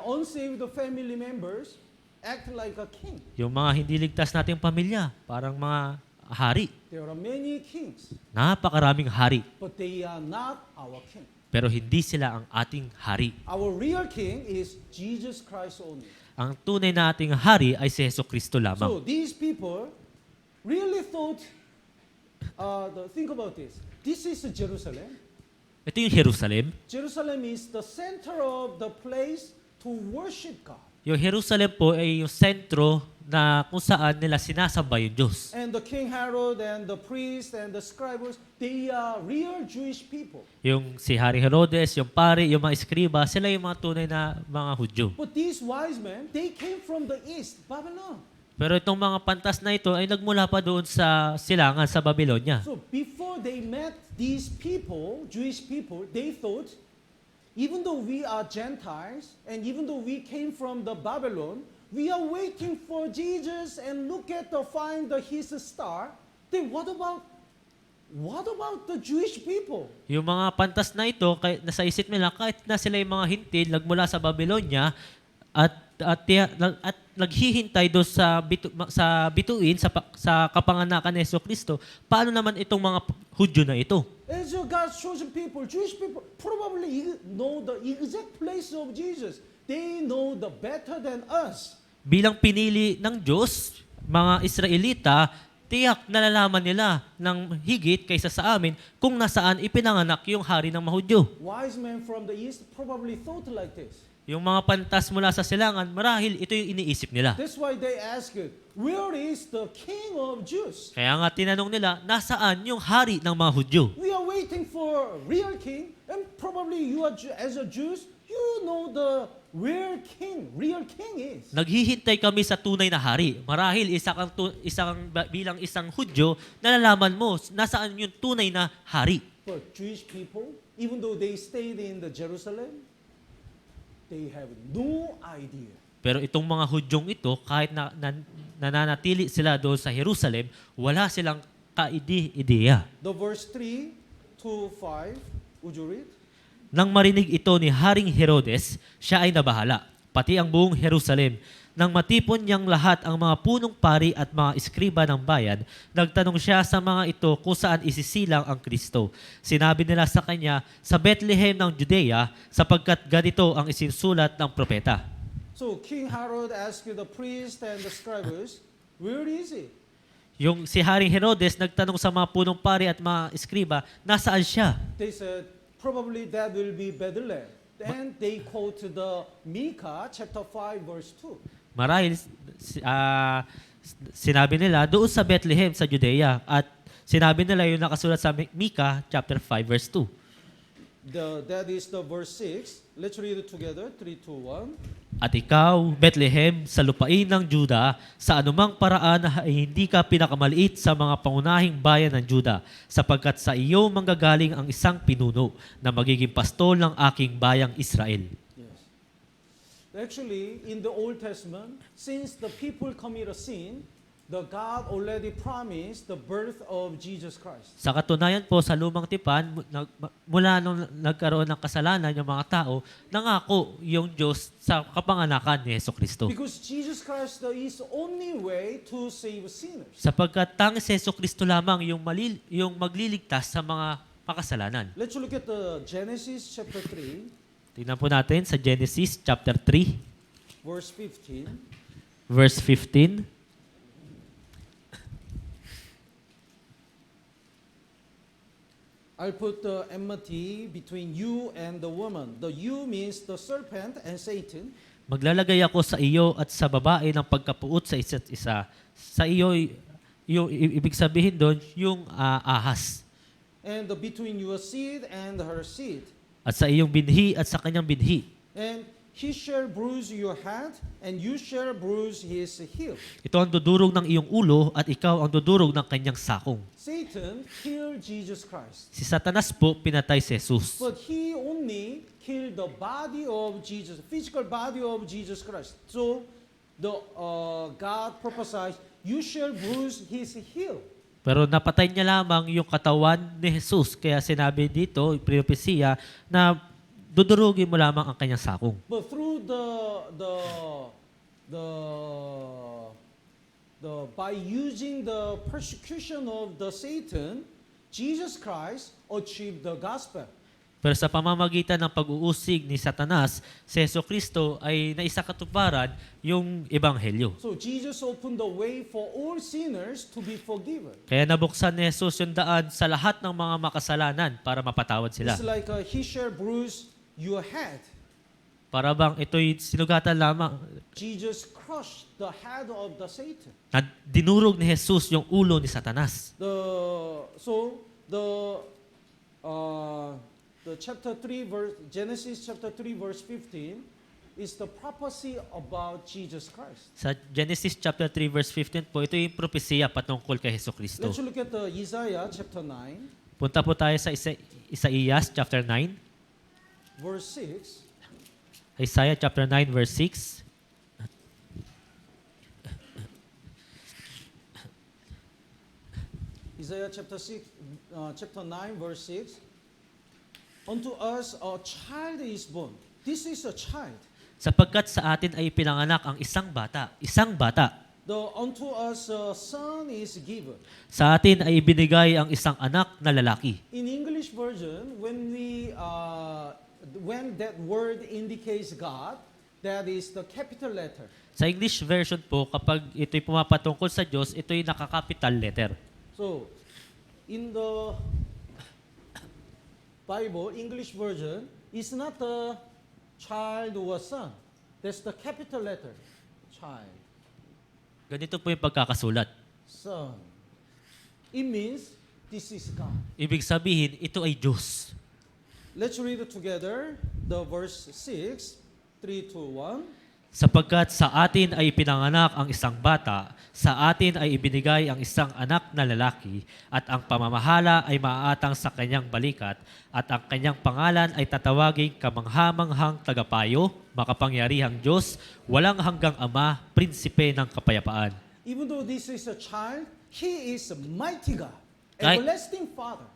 Unsaved family members act like a king. Yung mga hindi ligtas nating pamilya, parang mga hari. There are many kings, Napakaraming hari. but they are not our king. Pero hindi sila ang ating hari. Our real king is Jesus Christ only. Ang tunay na ating hari ay si Hesus Kristo So lamang. these people really thought, think about this. This is Jerusalem. Ito yung Jerusalem. Jerusalem is the center of the place to worship God. Yung Jerusalem po ay yung sentro na kung saan nila sinasamba yung Diyos. And the King Herod and the priests and the scribes, they are real Jewish people. Yung si Hari Herodes, yung pari, yung mga eskriba, sila yung mga tunay na mga Hudyo. But these wise men, they came from the east, Babylon. Pero itong mga pantas na ito ay nagmula pa doon sa silangan sa Babylonia. So before they met these people, Jewish people, they thought, even though we are Gentiles, and even though we came from the Babylon, we are waiting for Jesus and find his star. Then what about the Jewish people? Yung mga pantas na ito, nasa isip nila, kahit na sila yung mga hintil, nagmula sa Babylonia, at naghihintay doon sa bituin, sa kapanganakan ni Hesus Kristo, paano naman itong mga Hudyo na ito? As God's chosen people, Jewish people probably know the exact place of Jesus. They know the better than us. Bilang pinili ng Diyos, mga Israelita, tiyak nalalaman nila ng higit kaysa sa amin kung nasaan ipinanganak yung hari ng Mahudyo. Wise men from the east probably thought like this. Yung mga pantas mula sa silangan, marahil ito yung iniisip nila. That's why they ask, where is the king of Jews? Kaya nga tinanong nila, nasaan yung hari ng mga Hudyo? We are waiting for a real king, and probably you are, as a Jews, you know where real king is. Naghihintay kami sa tunay na hari. Marahil bilang isang Hudyo, nalalaman mo nasaan yung tunay na hari. But Jewish people, even though they stayed in the Jerusalem, they have no idea. Pero itong mga Hudyong ito, kahit nananatili sila doon sa Jerusalem, wala silang kaide-ideya. The verse 3 to 5, would you read? Nang marinig ito ni Haring Herodes, siya ay nabahala, pati ang buong Jerusalem. Nang matipon niyang lahat ang mga punong pari at mga eskriba ng bayan, nagtanong siya sa mga ito kung saan isisilang ang Kristo. Sinabi nila sa kanya, sa Bethlehem ng Judea, sapagkat ganito ang isinsulat ng propeta. So King Herod asked the priest and the scribes, where is he? Yung si Haring Herodes nagtanong sa mga punong pari at mga eskriba, nasaan siya? They said, probably that will be Bethlehem. Then they quote the Micah chapter 5 verse 2. Marahil sinabi nila doon sa Bethlehem sa Judea at sinabi nila yung nakasulat sa Micah chapter 5 verse 2. That is the verse 6. Let's read it together. 3, 2, 1. At ikaw, Bethlehem, sa lupain ng Juda, sa anumang paraan ay hindi ka pinakamaliit sa mga pangunahing bayan ng Juda, sapagkat sa iyo manggagaling ang isang pinuno na magiging pastol ng aking bayang Israel. Yes. Actually, in the Old Testament, since the people commit a sin, the God already promised the birth of Jesus Christ. Sa katunayan po, sa lumang tipan, mula nung nagkaroon ng kasalanan yung mga tao, nangako yung Diyos sa kapanganakan ni Hesus Kristo. Because Jesus Christ is the only way to save sinners. Sapagkat tanging si Hesus Kristo lamang yung magliligtas sa mga makasalanan. Let's look at the Genesis chapter 3, Tingnan po natin sa Genesis chapter 3, verse 15. verse 15. I'll put the enmity between you and the woman. The you means the serpent and Satan. Maglalagay ako sa iyo at sa babae ng pagkapuot sa isa't isa. Sa iyo, ibig sabihin doon, yung ahas. And between your seed and her seed. At sa iyong binhi at sa kanyang binhi. And he shall bruise your head, and you shall bruise his heel. Ito ang dudurog ng iyong ulo at ikaw ang dudurog ng kanyang sakong. Satan killed Jesus Christ. Si Satanas po pinatay si Jesus. But he only killed the body of Jesus, physical body of Jesus Christ. So the God prophesied, you shall bruise his heel. Pero napatay niya lamang yung katawan ni Jesus. Kaya sinabi dito, propesya, na dudurugin mo lamang ang kanyang sakong. But through by using the persecution of the Satan, Jesus Christ achieved the gospel. Pero sa pamamagitan ng pag-uusig ni Satanas, si Jesucristo ay naisakatuparan yung ebanghelyo. So Jesus opened the way for all sinners to be forgiven. Kaya nabuksan ni Jesus yung daan sa lahat ng mga makasalanan para mapatawad sila. It's like he shall bruise your head. Para bang ito'y sinugatan lamang Jesus crushed the head of the Satan. na dinurog ni Jesus yung ulo ni Satanas. The chapter 3 verse Genesis chapter 3 verse 15 is the prophecy about Jesus Christ. Sa Genesis chapter 3 verse 15 po, ito yung propesya patungkol kay Jesucristo. Let's look at the Isaiah chapter 9 Punta po tayo sa Isaías chapter 9. verse 6. Isaiah chapter 9 verse 6. Isaiah chapter 9 verse 6. Unto us a child is born. This is a child. Sapagkat sa atin ay pinanganak ang isang bata. Unto us a son is given. Sa atin ay ibinigay ang isang anak na lalaki. In English version, when that word indicates God, that is the capital letter. Sa English version po, kapag ito'y pumapatungkol sa Diyos, ito'y naka-capital letter. So, in the Bible, English version, is not a child or a son. That's the capital letter. Child, Ganito po yung pagkakasulat. son. It means this is God. Ibig sabihin, ito ay Diyos. Let's read it together. The verse 6, 3, 2, 1. Sapagkat sa atin ay pinanganak ang isang bata, sa atin ay ibinigay ang isang anak na lalaki, at ang pamamahala ay maaatang sa kanyang balikat, at ang kanyang pangalan ay tatawaging kamanghamanghang tagapayo, makapangyarihang Diyos, walang hanggang Ama, prinsipe ng kapayapaan. Even though this is a child, He is a mighty God, Kahit- everlasting Father.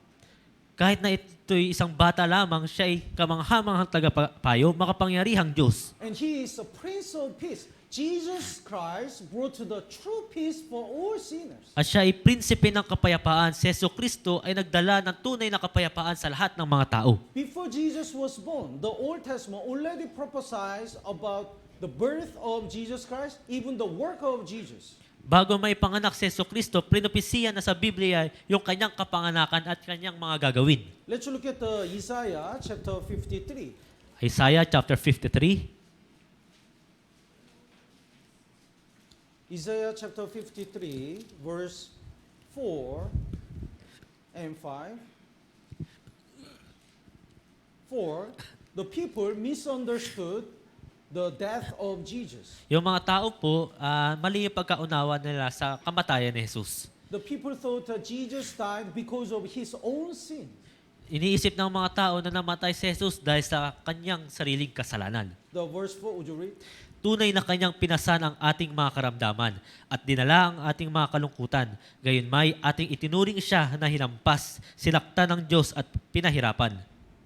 Kahit na ito'y isang bata lamang, siya ay kamanghamanghang tagapayo, makapangyarihang Diyos. And He is a Prince of Peace. Jesus Christ brought to the true peace for all sinners. At siya ay prinsipe ng kapayapaan. Si Jesucristo ay nagdala ng tunay na kapayapaan sa lahat ng mga tao. Before Jesus was born, the Old Testament already prophesied about the birth of Jesus Christ, even the work of Jesus. Bago may panganak si Jesucristo, prinopesiya na sa Biblia yung kanyang kapanganakan at kanyang mga gagawin. Let's look at Isaiah chapter 53. Isaiah chapter 53. Isaiah chapter 53, verse 4 and 5. 4. The people misunderstood the death of Jesus. Yung mga tao po, mali yung pagkaunawa nila sa kamatayan ni Jesus. The people thought that Jesus died because of his own sin. Iniisip ng mga tao na namatay si Jesus dahil sa kanyang sariling kasalanan. The verse 4, would you read? tunay na kanyang pinasan ang ating mga karamdaman at dinala ang ating mga kalungkutan. Gayunmay ating itinuring siya na hinampas, sinaktan ng Diyos at pinahirapan.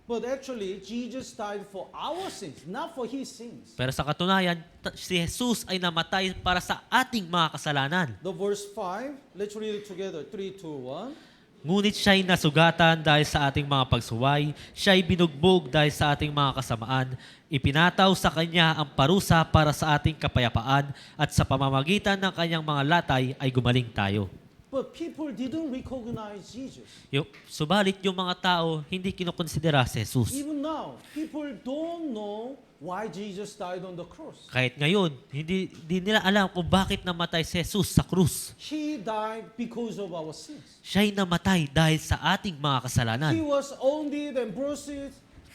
But actually, Jesus died for our sins, not for his sins. Pero sa katunayan, si Jesus ay namatay para sa ating mga kasalanan. The verse 5, let's read it together. 3, 2, 1. Ngunit siya'y nasugatan dahil sa ating mga pagsuway, siya'y binugbog dahil sa ating mga kasamaan, ipinataw sa kanya ang parusa para sa ating kapayapaan at sa pamamagitan ng kanyang mga latay ay gumaling tayo. But people didn't recognize Jesus. Subalit yung mga tao hindi kinukonsidera si Jesus. Even now, people don't know why Jesus died on the cross. Kahit ngayon, hindi nila alam kung bakit namatay si Jesus sa krus. He died because of our sins. Siya'y namatay dahil sa ating mga kasalanan. He was wounded and bruised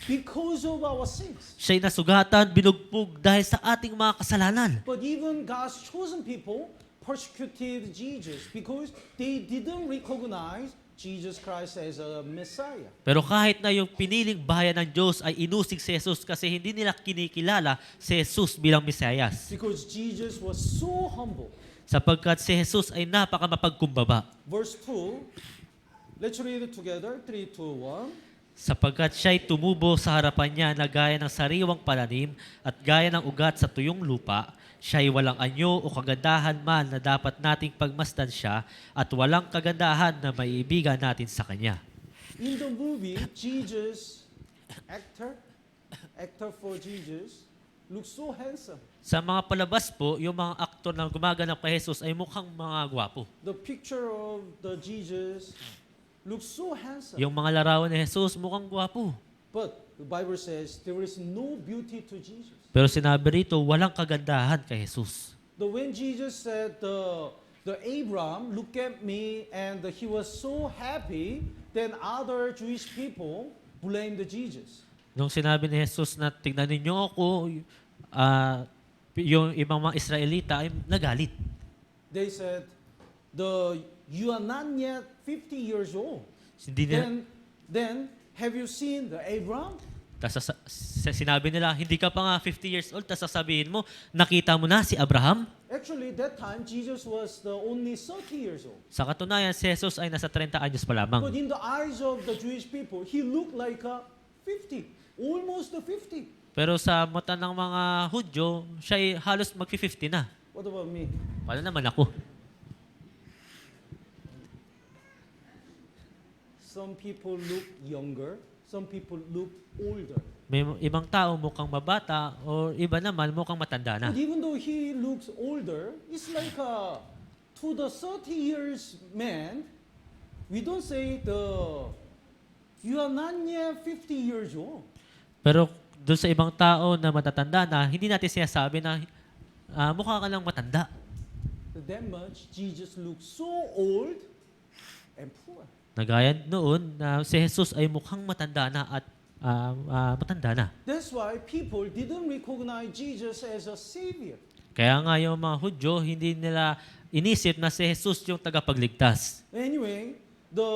because of our sins. Siya'y nasugatan, binugbog dahil sa ating mga kasalanan. But even God's chosen people persecuted Jesus because they didn't recognize Jesus Christ as a Messiah. Pero kahit na yung piniling bayan ng Diyos ay inusig si Jesus kasi hindi nila kinikilala si Jesus bilang Mesiyas. Because Jesus was so humble. Sapagkat si Jesus ay napakamapagkumbaba. Verse 2, let's read it together. 3, 2, 1. Sapagkat siya'y tumubo sa harapan niya na gaya ng sariwang pananim at gaya ng ugat sa tuyong lupa, siya'y walang anyo o kagandahan man na dapat nating pagmasdan siya at walang kagandahan na maiibigan natin sa Kanya. In the movie, Jesus, actor for Jesus, looks so handsome. Sa mga palabas po, yung mga aktor na gumaganap kay Jesus ay mukhang mga gwapo. The picture of the Jesus looks so handsome. Yung mga larawan ni Jesus mukhang gwapo. But the Bible says there is no beauty to Jesus. Pero sinabi rito, walang kagandahan kay Jesus. When Jesus said, the Abraham, look at me, and he was so happy, then other Jewish people blamed Jesus. Nung sinabi ni Jesus na tignan ninyo ako, yung ibang mga Israelita ay nagalit. They said, you are not yet 50 years old. Hindi nila, Then have you seen the Abraham? tas sinabi nila, hindi ka pa nga 50 years old, tas sasabihin mo, nakita mo na si Abraham? Actually, that time, Jesus was the only 30 years old. Sa katunayan, si Jesus ay nasa 30 anyos pa But lamang. in the eyes of the Jewish people, he looked like 50, almost 50. Pero sa mata ng mga Hudyo, siya ay halos mag-50 na. What about me? Paano naman ako? Some people look younger, some people look older. May ibang tao mukhang mabata o iba naman mukhang matanda na. But even though he looks older, it's like to the 30 years man, we don't say you are not yet 50 years old. Pero doon sa ibang tao na matatanda na, hindi natin sinasabi na mukha ka lang matanda. That much, Jesus looks so old and poor. Nagaya noon na si Jesus ay mukhang matanda na at matanda na. That's why people didn't recognize Jesus as a savior. Kaya nga yung mga Hudyo, hindi nila inisip na si Jesus yung tagapagligtas. Anyway, the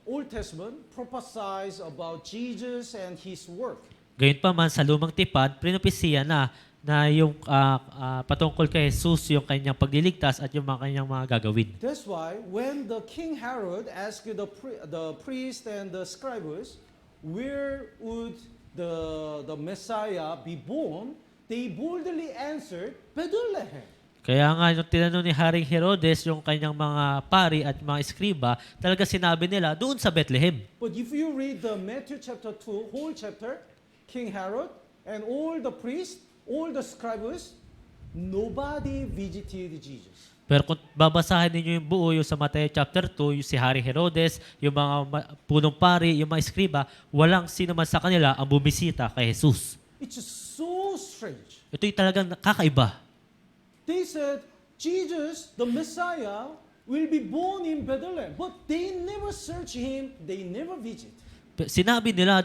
Old Testament prophesies about Jesus and his work. Gayunpaman sa lumang tipan, prinopesiya na yung patungkol kay Jesus, yung kanyang pagliligtas at yung kanyang mga gagawin. That's why when the King Herod asked the priest and the scribes, where would the Messiah be born, they boldly answered, Bethlehem. Kaya nga, yung tinanong ni Haring Herodes, yung kanyang mga pari at mga eskriba, talaga sinabi nila, doon sa Bethlehem. But if you read the Matthew chapter 2, whole chapter, King Herod and all the priests, all the scribes, nobody visited Jesus. Pero kung babasahin ninyo yung buo, yung sa Mateo chapter 2, yung si Haring Herodes, yung mga punong pari, yung mga eskriba, walang sino man sa kanila ang bumisita kay Jesus. It's so strange. Ito'y talagang kakaiba. They said, Jesus, the Messiah, will be born in Bethlehem. But they never search him, they never visit. Sinabi nila,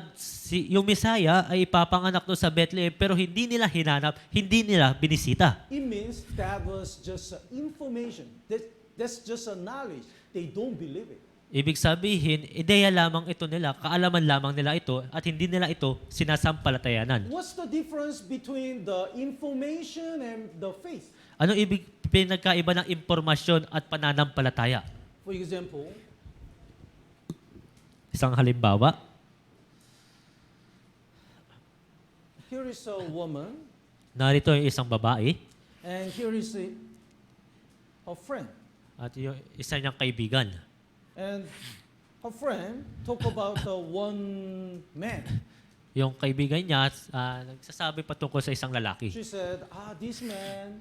yung Messiah ay ipapanganak doon sa Bethlehem, pero hindi nila hinanap, hindi nila binisita. It means that was just information. That's just a knowledge. They don't believe it. Ibig sabihin, ideya lamang ito nila, kaalaman lamang nila ito, at hindi nila ito sinasampalatayanan. What's the difference between the information and the faith? Ano ibig pinagkaiba ng impormasyon at pananampalataya? For example, Isang halimbawa, here is a woman, narito yung isang babae and here is her friend. at yung isa niyang kaibigan. And her friend talk about the one man. Yung kaibigan niya, nagsasabi patungkol sa isang lalaki. She said, this man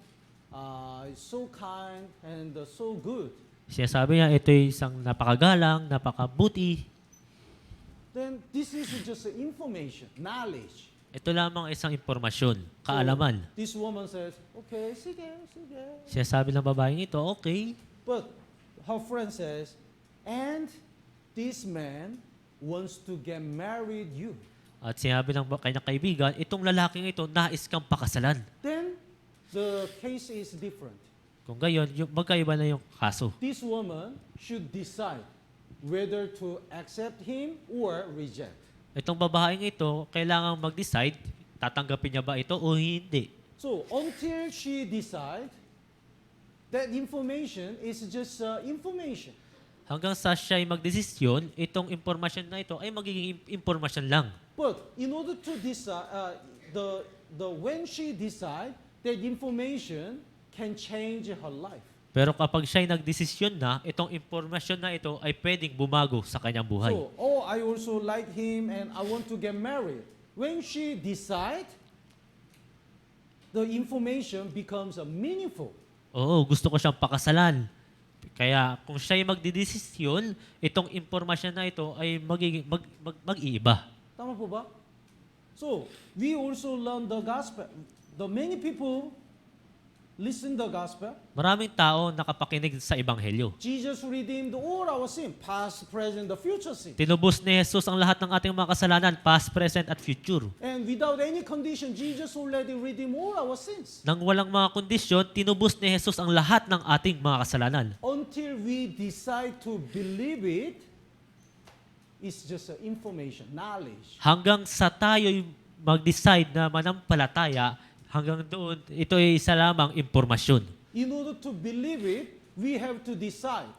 is so kind and so good. Siya sabi niya, ito yung isang napakagalang, napakabuti. Then this is just information, knowledge. Ito lamang isang impormasyon, kaalaman. So, this woman says, okay, sige, sige. Siya sabi ng babaeng ito, okay. But her friend says, and this man wants to get married you. At sinabi ng kanyang kaibigan, itong lalaking ito, nais kang pakasalan. Then the case is different. Kung gayon, magkaiba na yung kaso. This woman should decide whether to accept him or reject. Itong babaeng ito, kailangang mag-decide, tatanggapin niya ba ito o hindi. So until she decide, that information is just information. Hanggang sa siya ay magdesisyon, itong impormasyon na ito ay magiging impormasyon lang. But in order to decide, when she decide, that information can change her life. Pero kapag siya ay nagdesisyon na, itong impormasyon na ito ay pwedeng bumago sa kanyang buhay. So, I also like him and I want to get married. When she decide, the information becomes meaningful. Oo, gusto ko siyang pakasalan. Kaya kung siya ay magdedesisyon, itong impormasyon na ito ay mag-iiba. Tama po ba? So, we also learn the gospel. The many people listen the gospel. Maraming tao nakapakinig sa Ebanghelyo. Jesus redeemed all our sin, past, present, the future sin. Tinubos ni Jesus ang lahat ng ating mga kasalanan, past, present, at future. And without any condition, Jesus already redeemed all our sins. Nang walang mga kondisyon, tinubos ni Jesus ang lahat ng ating mga kasalanan. Until we decide to believe it, it's just information, knowledge. Hanggang sa tayo'y mag-decide na manampalataya, hanggang doon, ito ay isa lamang impormasyon. In order to believe it, we have to decide.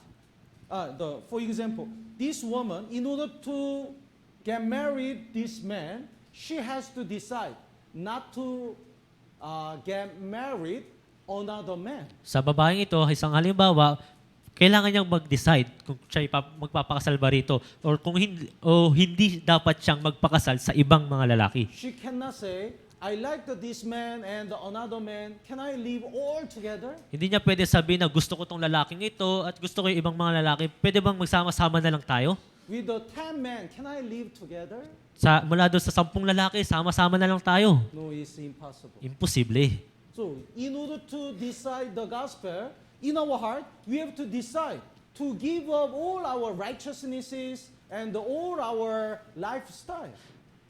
For example, this woman, in order to get married this man, she has to decide not to get married another man. Sa babaeng ito, isang halimbawa, kailangan niyang mag-decide kung siya magpapakasal ba rito or kung hindi dapat siyang magpakasal sa ibang mga lalaki. She cannot say, I like this man and another man. Can I live all together? Hindi niya pwede sabihin na gusto ko tong lalaking ito at gusto ko yung ibang mga lalaki. Pwede bang magsama-sama na lang tayo? With the 10 men, can I live together? Mula doon sa 10 lalaki, sama-sama na lang tayo. No, it's impossible. Imposible. So, in order to decide the gospel, in our heart, we have to decide to give up all our righteousnesses and all our lifestyle.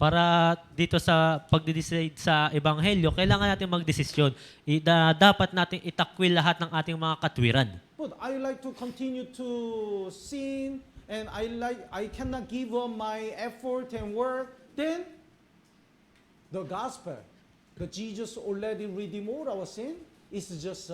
Para dito sa pagde-decide sa Ebanghelyo, kailangan natin magdesisyon. Dapat natin itakwil lahat ng ating mga katwiran. But I like to continue to sin and I cannot give up my effort and work. Then, the gospel, that Jesus already redeemed all our sin, is just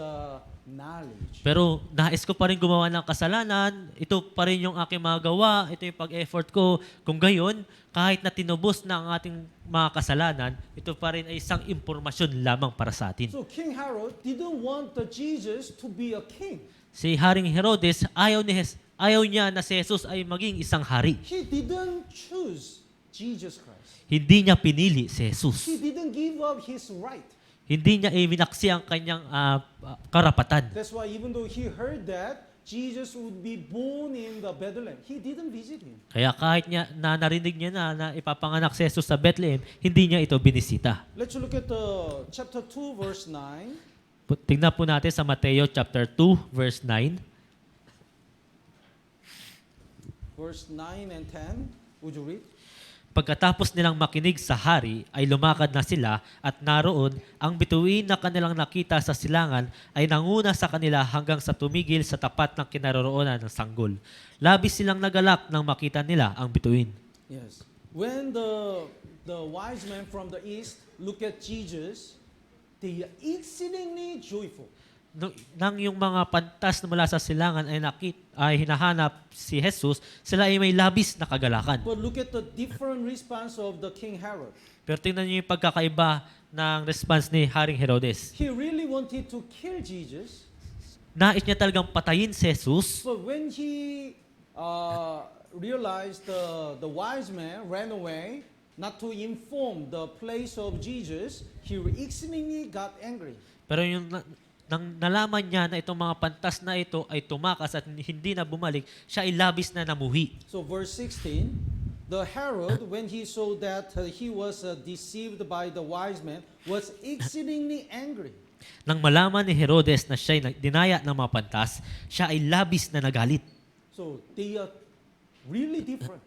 knowledge. Pero nais ko pa rin gumawa ng kasalanan, ito pa rin yung aking mga gawa, ito yung pag-effort ko. Kung gayon, kahit na tinubos na ang ating mga kasalanan, ito pa rin ay isang impormasyon lamang para sa atin. So King Herod didn't want the Jesus to be a king. Si Haring Herodes, ayaw niya na si Jesus ay maging isang hari. He didn't choose Jesus Christ. Hindi niya pinili si Jesus. He didn't give up his right. Hindi niya iminaksi ang kanyang karapatan. That's why even though he heard that Jesus would be born in the Bethlehem, he didn't visit him. Kaya kahit narinig niya na ipapanganak si Jesus sa Bethlehem, hindi niya ito binisita. Let's look at chapter 2, verse 9. Tingnan po natin sa Mateo chapter 2, verse 9. Verse 9 and 10. Would you read? Pagkatapos nilang makinig sa hari, ay lumakad na sila at naroon ang bituin na kanilang nakita sa silangan ay nanguna sa kanila hanggang sa tumigil sa tapat ng kinaroroonan ng sanggol. Labis silang nagalak nang makita nila ang bituin. Yes. When the wise men from the east look at Jesus, they are exceedingly joyful. Nang yung mga pantas na mula sa silangan ay hinahanap si Jesus, sila ay may labis na kagalakan. But look at the different response of the King Herod. Pero tingnan niyo yung pagkakaiba ng response ni Haring Herodes. He really wanted to kill Jesus, Nais niya talagang patayin si Jesus, but when he realized the wise man ran away not to inform the place of Jesus, he exceedingly got angry. pero nang nalaman niya na itong mga pantas na ito ay tumakas at hindi na bumalik, siya ay labis na namuhi. So verse 16, the Herod, when he saw that he was deceived by the wise men, was exceedingly angry. Nang malaman ni Herodes na siya ay dinaya ng mga pantas, siya ay labis na nagalit. So they are really different.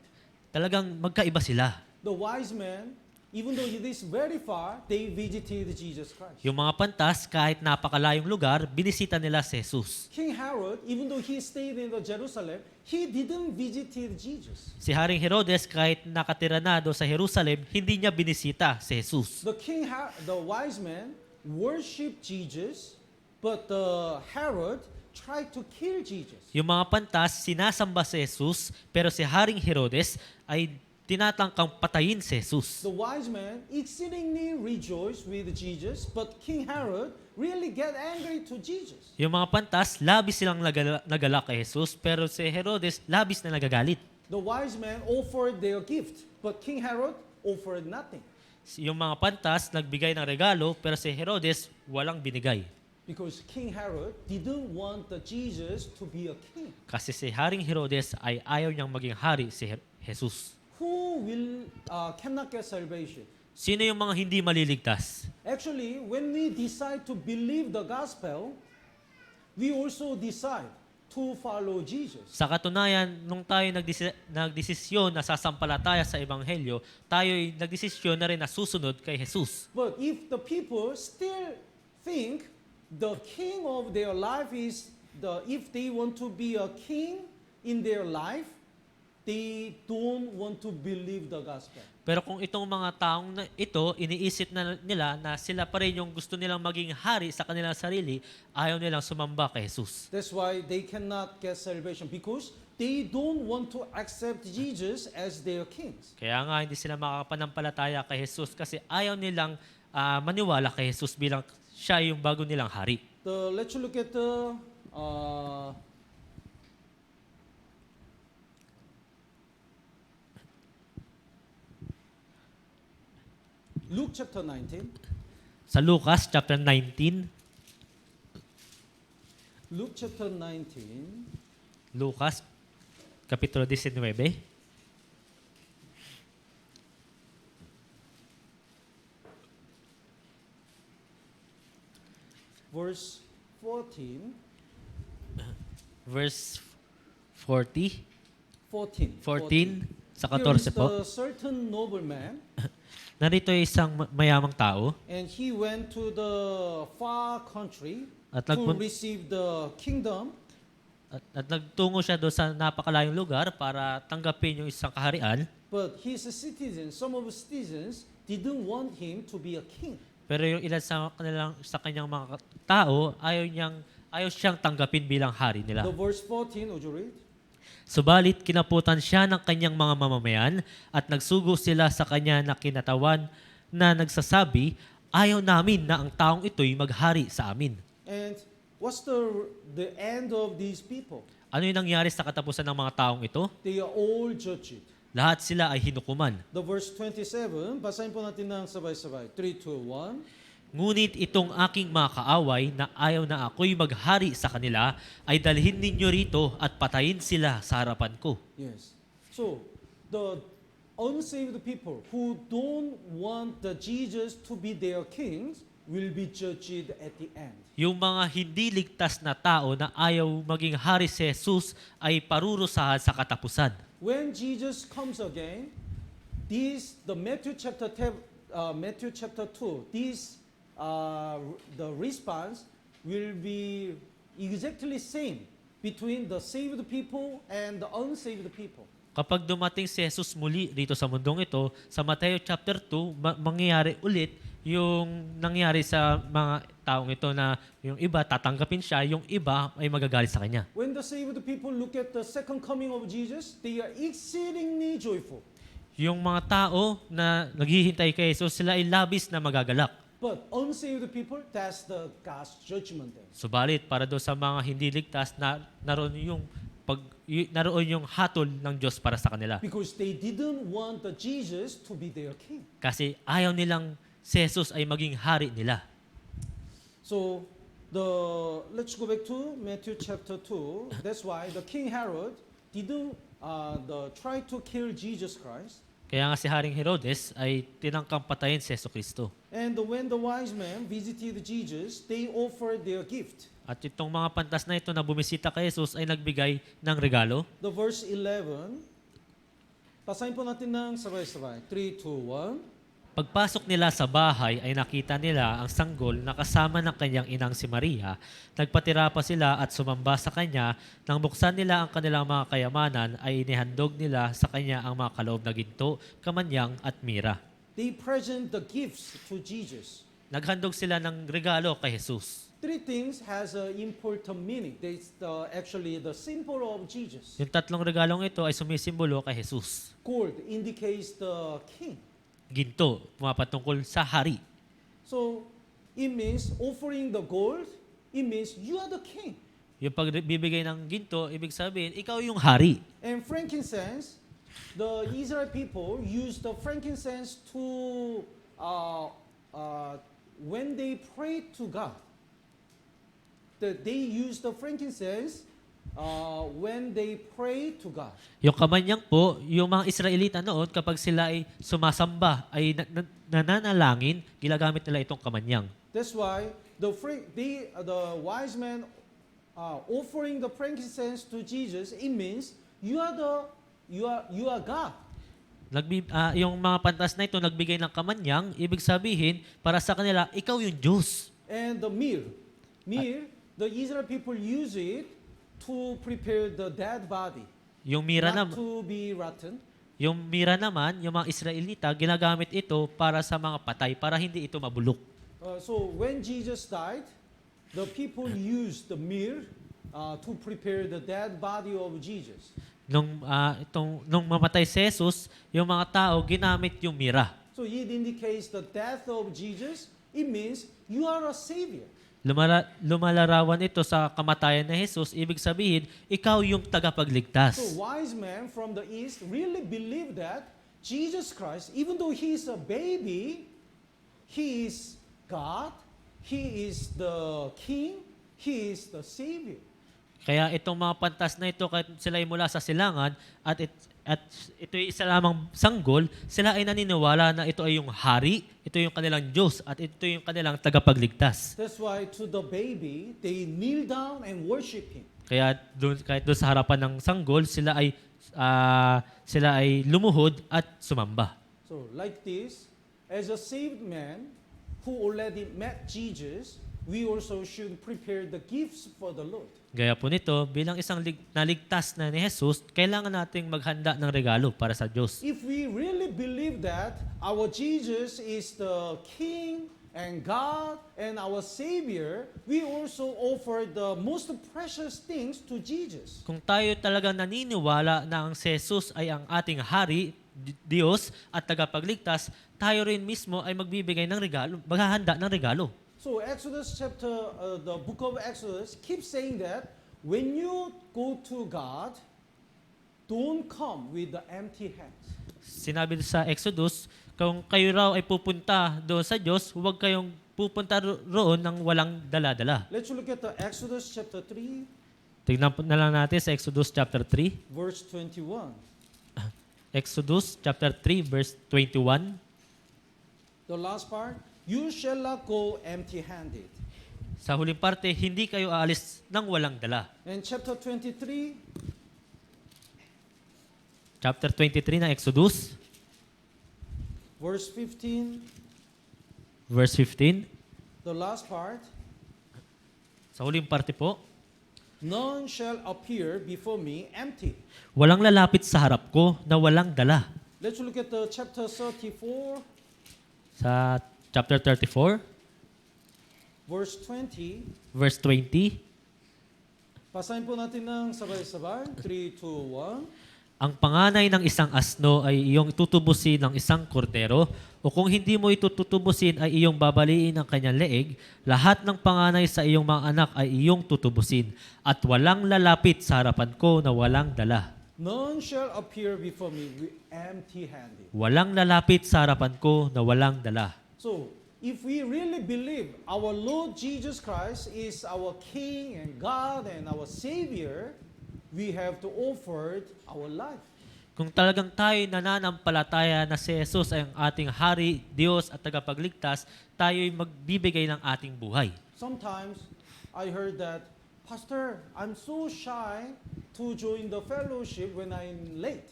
Talagang magkaiba sila. The wise men, even though it is very far, they visited Jesus Christ. Yung mga pantas, kahit napakalayong lugar, binisita nila si Jesus. King Herod, even though he stayed in the Jerusalem, he didn't visited Jesus. Si Haring Herodes, kahit nakatira na doon sa Jerusalem, hindi niya binisita si Jesus. The wise men worshiped Jesus, but the Herod tried to kill Jesus. Yung mga pantas, sinasamba si Jesus, pero si Haring Herodes ay tinatangkang patayin si Jesus. The wise men exceedingly rejoiced with Jesus, but King Herod really get angry to Jesus. Yung mga pantas, labis silang nagalak kay Jesus, pero si Herodes, labis na nagagalit. The wise men offered their gift, but King Herod offered nothing. Yung mga pantas, nagbigay ng regalo, pero si Herodes, walang binigay. Because King Herod didn't want the Jesus to be a king. Kasi si Haring Herodes ay ayaw niyang maging hari si Jesus. Who cannot get salvation? Sino yung mga hindi maliligtas? Actually, when we decide to believe the gospel, we also decide to follow Jesus. Sa katunayan, nung tayo nagdesisyon na sasampalataya sa Ebanghelyo, tayo ay nagdesisyon na rin na susunod kay Jesus. But if the people still think the king of their life is if they want to be a king in their life, they don't want to believe the gospel. Pero kung itong mga taong ito, iniisip na nila na sila pa rin yung gusto nilang maging hari sa kanilang sarili, ayaw nilang sumamba kay Jesus. That's why they cannot get salvation because they don't want to accept Jesus as their king. Kaya nga hindi sila makakapanampalataya kay Jesus kasi ayaw nilang maniwala kay Jesus bilang siya yung bago nilang hari. Let's look at the Luke chapter 19. Sa Lucas chapter 19, Luke chapter 19. Lucas kapitulo 19. Verse 14. Verse 40, 14. 14 sa Here is 14 po. the certain nobleman, Narito ay isang mayamang tao and he went to the far country at, to receive the kingdom. at nagtungo siya doon sa napakalayong lugar para tanggapin yung isang kaharian. But his citizens, some of his citizens, didn't want him to be a king. Pero yung ilan sa kanyang mga tao, ayaw siyang tanggapin bilang hari nila. The verse 14, would you read? Subalit kinaputan siya ng kanyang mga mamamayan at nagsugo sila sa kanya na kinatawan na nagsasabi, ayaw namin na ang taong ito'y maghari sa amin. And what's the end of these people? Ano yung nangyari sa katapusan ng mga taong ito? They are all judged. Lahat sila ay hinukuman. The verse 27, basahin po natin ng sabay-sabay. 3, 2, 1. Ngunit itong aking mga kaaway na ayaw na ako'y maghari sa kanila ay dalhin ninyo rito at patayin sila sa harapan ko. Yes. So, the unsaved people who don't want the Jesus to be their kings will be judged at the end. Yung mga hindi ligtas na tao na ayaw maging hari si Jesus ay parurusahan sa katapusan. When Jesus comes again, the Matthew chapter 2, the response will be exactly same between the saved people and the unsaved people. Kapag dumating si Jesus muli dito sa mundong ito, sa Mateo chapter 2, mangyayari ulit yung nangyari sa mga taong ito na yung iba tatanggapin siya, yung iba ay magagalit sa kanya. When the saved people look at the second coming of Jesus, they are exceedingly joyful. Yung mga tao na naghihintay kay Jesus, sila ay labis na magagalak. But unsaved people, that's the God's judgment day. Subalit, para doon sa mga hindi ligtas, naroon yung hatol ng Diyos para sa kanila. Because they didn't want the Jesus to be their king. Kasi ayaw nilang si Jesus ay maging hari nila. So, let's go back to Matthew chapter 2. That's why the King Herod didn't try to kill Jesus Christ. Kaya nga si Haring Herodes ay tinangkang patayin si Jesucristo. And when the wise men visited Jesus, they offered their gift. At itong mga pantas na ito na bumisita kay Jesus ay nagbigay ng regalo. The verse 11, basahin po natin ng sabay-sabay. 3, 2, 1. Pagpasok nila sa bahay ay nakita nila ang sanggol na kasama ng kanyang inang si Maria. Nagpatira pa sila at sumamba sa kanya. Nang buksan nila ang kanilang mga kayamanan ay inihandog nila sa kanya ang mga kaloob na ginto, kamanyang at mira. They present the gifts to Jesus. Naghandog sila ng regalo kay Jesus. Three things has an important meaning. That's actually the symbol of Jesus. Yung tatlong regalong ito ay sumisimbolo kay Jesus. Gold indicates the king. Ginto, pumapatungkol sa hari. So, it means offering the gold, it means you are the king. Yung pagbibigay ng ginto, ibig sabihin, ikaw yung hari. And frankincense, the Israel people used the frankincense to, when they pray to God, they use the frankincense when they pray to God. Yung kamanyang po, yung mga Israelita noon, kapag sila ay sumasamba, ay nananalangin, ginagamit nila itong kamanyang. That's why the wise men offering the frankincense to Jesus, it means you are God. Yung mga pantas na ito, nagbigay ng kamanyang, ibig sabihin, para sa kanila, ikaw yung Diyos. And the myrrh, the Israel people use it to prepare the dead body, Yung mira not naman, to be rotten. yung mira naman, yung mga Israelita, ginagamit ito para sa mga patay, para hindi ito mabulok. So when Jesus died, the people used the myrrh to prepare the dead body of Jesus. Nung mamatay si Jesus, yung mga tao ginamit yung mira. So it indicates the death of Jesus. It means you are a savior. Lumalarawan ito sa kamatayan ni Jesus, ibig sabihin, ikaw yung tagapagligtas. So wise men from the east really believe that Jesus Christ, even though he is a baby, he is God, he is the king, he is the savior. Kaya itong mga pantas na ito, kahit sila ay mula sa silangan at ito ay isa lamang sanggol, sila ay naniniwala na ito ay yung hari, ito yung kanilang Diyos, at ito yung kanilang tagapagligtas. That's why to the baby, they kneel down and worship him. Kaya kahit doon sa harapan ng sanggol, sila ay lumuhod at sumamba. So like this, as a saved man who already met Jesus, we also should prepare the gifts for the Lord. Gaya po nito, bilang isang naligtas na ni Jesus, kailangan nating maghanda ng regalo para sa Diyos. If we really believe that our Jesus is the King and God and our Savior, we also offer the most precious things to Jesus. Kung tayo talagang naniniwala na ang si Jesus ay ang ating hari, Diyos at tagapagligtas, tayo rin mismo ay magbibigay ng regalo, maghahanda ng regalo. So Exodus the book of Exodus keeps saying that when you go to God, don't come with the empty hands. Sinabi sa Exodus, kung kayo raw ay pupunta doon sa Diyos, huwag kayong pupunta roon ng walang dala-dala. Let's look at the Exodus chapter 3, Tignan na lang natin sa Exodus chapter 3. verse 21. Exodus chapter 3 verse 21. The last part, you shall not go empty-handed. Sa huling parte, hindi kayo aalis ng walang dala. And chapter 23, Chapter 23 ng Exodus. verse 15, Verse 15. the last part. Sa huling parte po, None shall appear before me empty. walang lalapit sa harap ko na walang dala. Let's look at the chapter 34, Sa chapter 34, verse 20. verse 20, Basahin po natin ng sabay-sabay. 3, 2, 1. ang panganay ng isang asno ay iyong tutubusin ng isang kordero, o kung hindi mo ito tutubusin ay iyong babaliin ang kanyang leeg, lahat ng panganay sa iyong mga anak ay iyong tutubusin, at walang lalapit sa harapan ko na walang dala. None shall appear before me empty-handed. Walang lalapit sa harapan ko na walang dala. So, if we really believe our Lord Jesus Christ is our King and God and our Savior, we have to offer our life. Kung talagang tayo nananampalataya na si Jesus ay ang ating Hari, Diyos at tagapagligtas, tayo'y magbibigay ng ating buhay. Sometimes I heard that, Pastor, I'm so shy to join the fellowship when I'm late.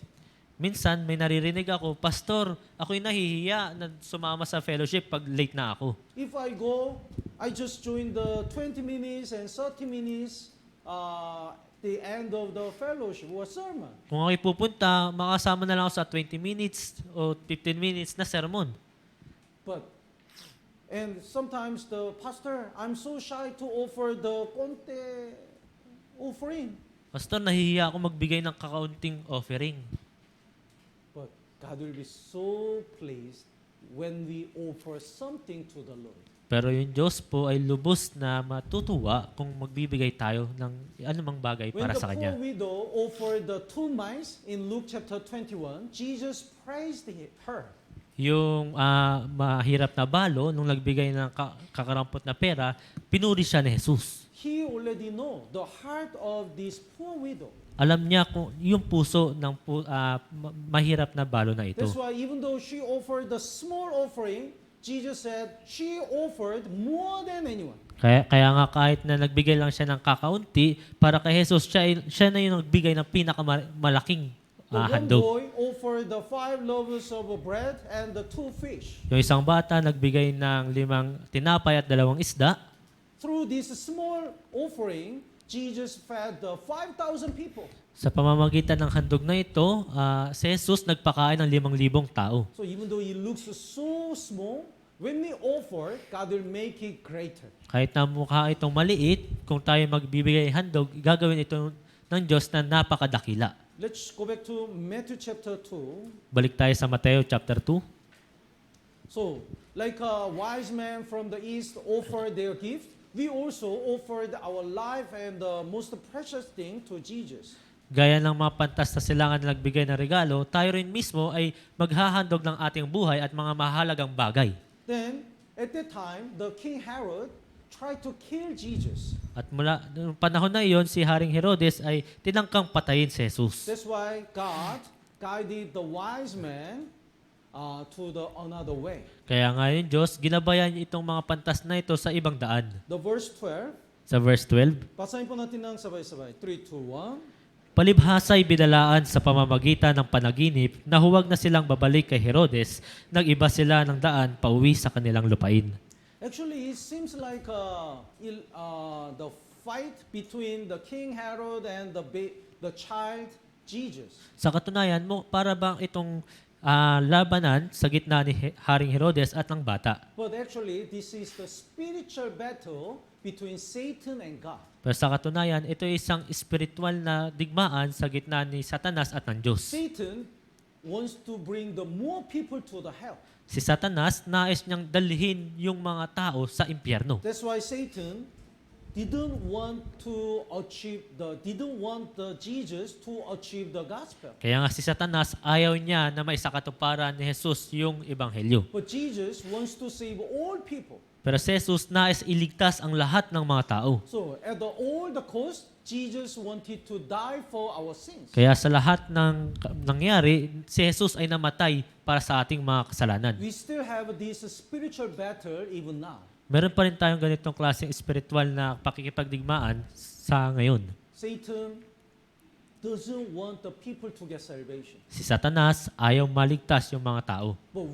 Minsan may naririnig ako, Pastor, ako'y nahihiya na sumama sa fellowship pag late na ako. If I go, I just join the 20 minutes and 30 minutes the end of the fellowship or sermon. Kung ako'y pupunta, makasama na lang ako sa 20 minutes o 15 minutes na sermon. And sometimes the pastor, I'm so shy to offer the konti offering. Pastor, nahihiya ako magbigay ng kakaunting offering. But God will be so pleased when we offer something to the Lord. Pero yung Diyos po ay lubos na matutuwa kung magbibigay tayo ng anumang bagay When para the sa poor Kanya. widow offered the 2 mice in Luke chapter 21, Jesus praised her. Yung mahirap na balo, nung nagbigay ng kakarampot na pera, pinuri siya ni Jesus. He already know the heart of this poor widow. Alam niya kung yung puso ng mahirap na balo na ito. That's why even though she offered the small offering, Jesus said she offered more than anyone. Kaya nga kahit na nagbigay lang siya ng kakaunti, para kay Jesus, siya na yung nagbigay ng pinakamalaking The one handog. boy offered the 5 loaves of bread and the 2 fish. Yung isang bata nagbigay ng 5 tinapay at 2 isda. Through this small offering, Jesus fed the 5,000 people. Sa pamamagitan ng handog na ito, si Jesus nagpakain ng 5,000 tao. So even though it looks so small, when we offer, God will make it greater. Kahit na mukha itong maliit, kung tayo magbibigay handog, gagawin ito ng Diyos na napakadakila. Let's go back to Matthew chapter 2. Balik tayo sa Mateo chapter 2. So, like a wise man from the east offered their gift, we also offered our life and the most precious thing to Jesus. Gaya ng mga pantas na silangan na nagbigay ng regalo, tayo rin mismo ay maghahandog ng ating buhay at mga mahalagang bagay. Then, at that time, the King Herod tried to kill Jesus. At mula noong panahon na iyon, si Haring Herodes ay tinangkang patayin si Jesus. That's why God guided the wise man to the another way. Kaya nga yung Diyos, ginabayan itong mga pantas na ito sa ibang daan. The verse 12, Sa verse 12, basahin po natin ng sabay-sabay. 3, 2, 1. palibhasa'y binalaan sa pamamagitan ng panaginip na huwag na silang babalik kay Herodes, nag-iba sila ng daan pauwi sa kanilang lupain. Actually, it seems like the fight between the King Herod and the child Jesus. Sa katunayan mo, para bang itong labanan sa gitna ni Haring Herodes at ng bata. But actually, this is the spiritual battle between Satan and God. Pero sa katunayan, ito ay isang espiritual na digmaan sa gitna ni Satanas at ng Diyos. Satan wants to bring the more people to the hell. Si Satanas, nais niyang dalhin yung mga tao sa impyerno. That's why Satan didn't want the Jesus to achieve the gospel. Kaya nga si Satanas, ayaw niya na maisakatuparan ni Jesus yung ebanghelyo. But Jesus wants to save all people. Pero si Jesus nais iligtas ang lahat ng mga tao. So at all the cost, Jesus wanted to die for our sins. Kaya sa lahat ng nangyari, si Jesus ay namatay para sa ating mga kasalanan. We still have this spiritual battle even now. Meron pa rin tayong ganitong klaseng espiritual na pakikipagdigmaan sa ngayon. Satan doesn't want the people to get salvation. Si Satanas ayaw maligtas yung mga tao. But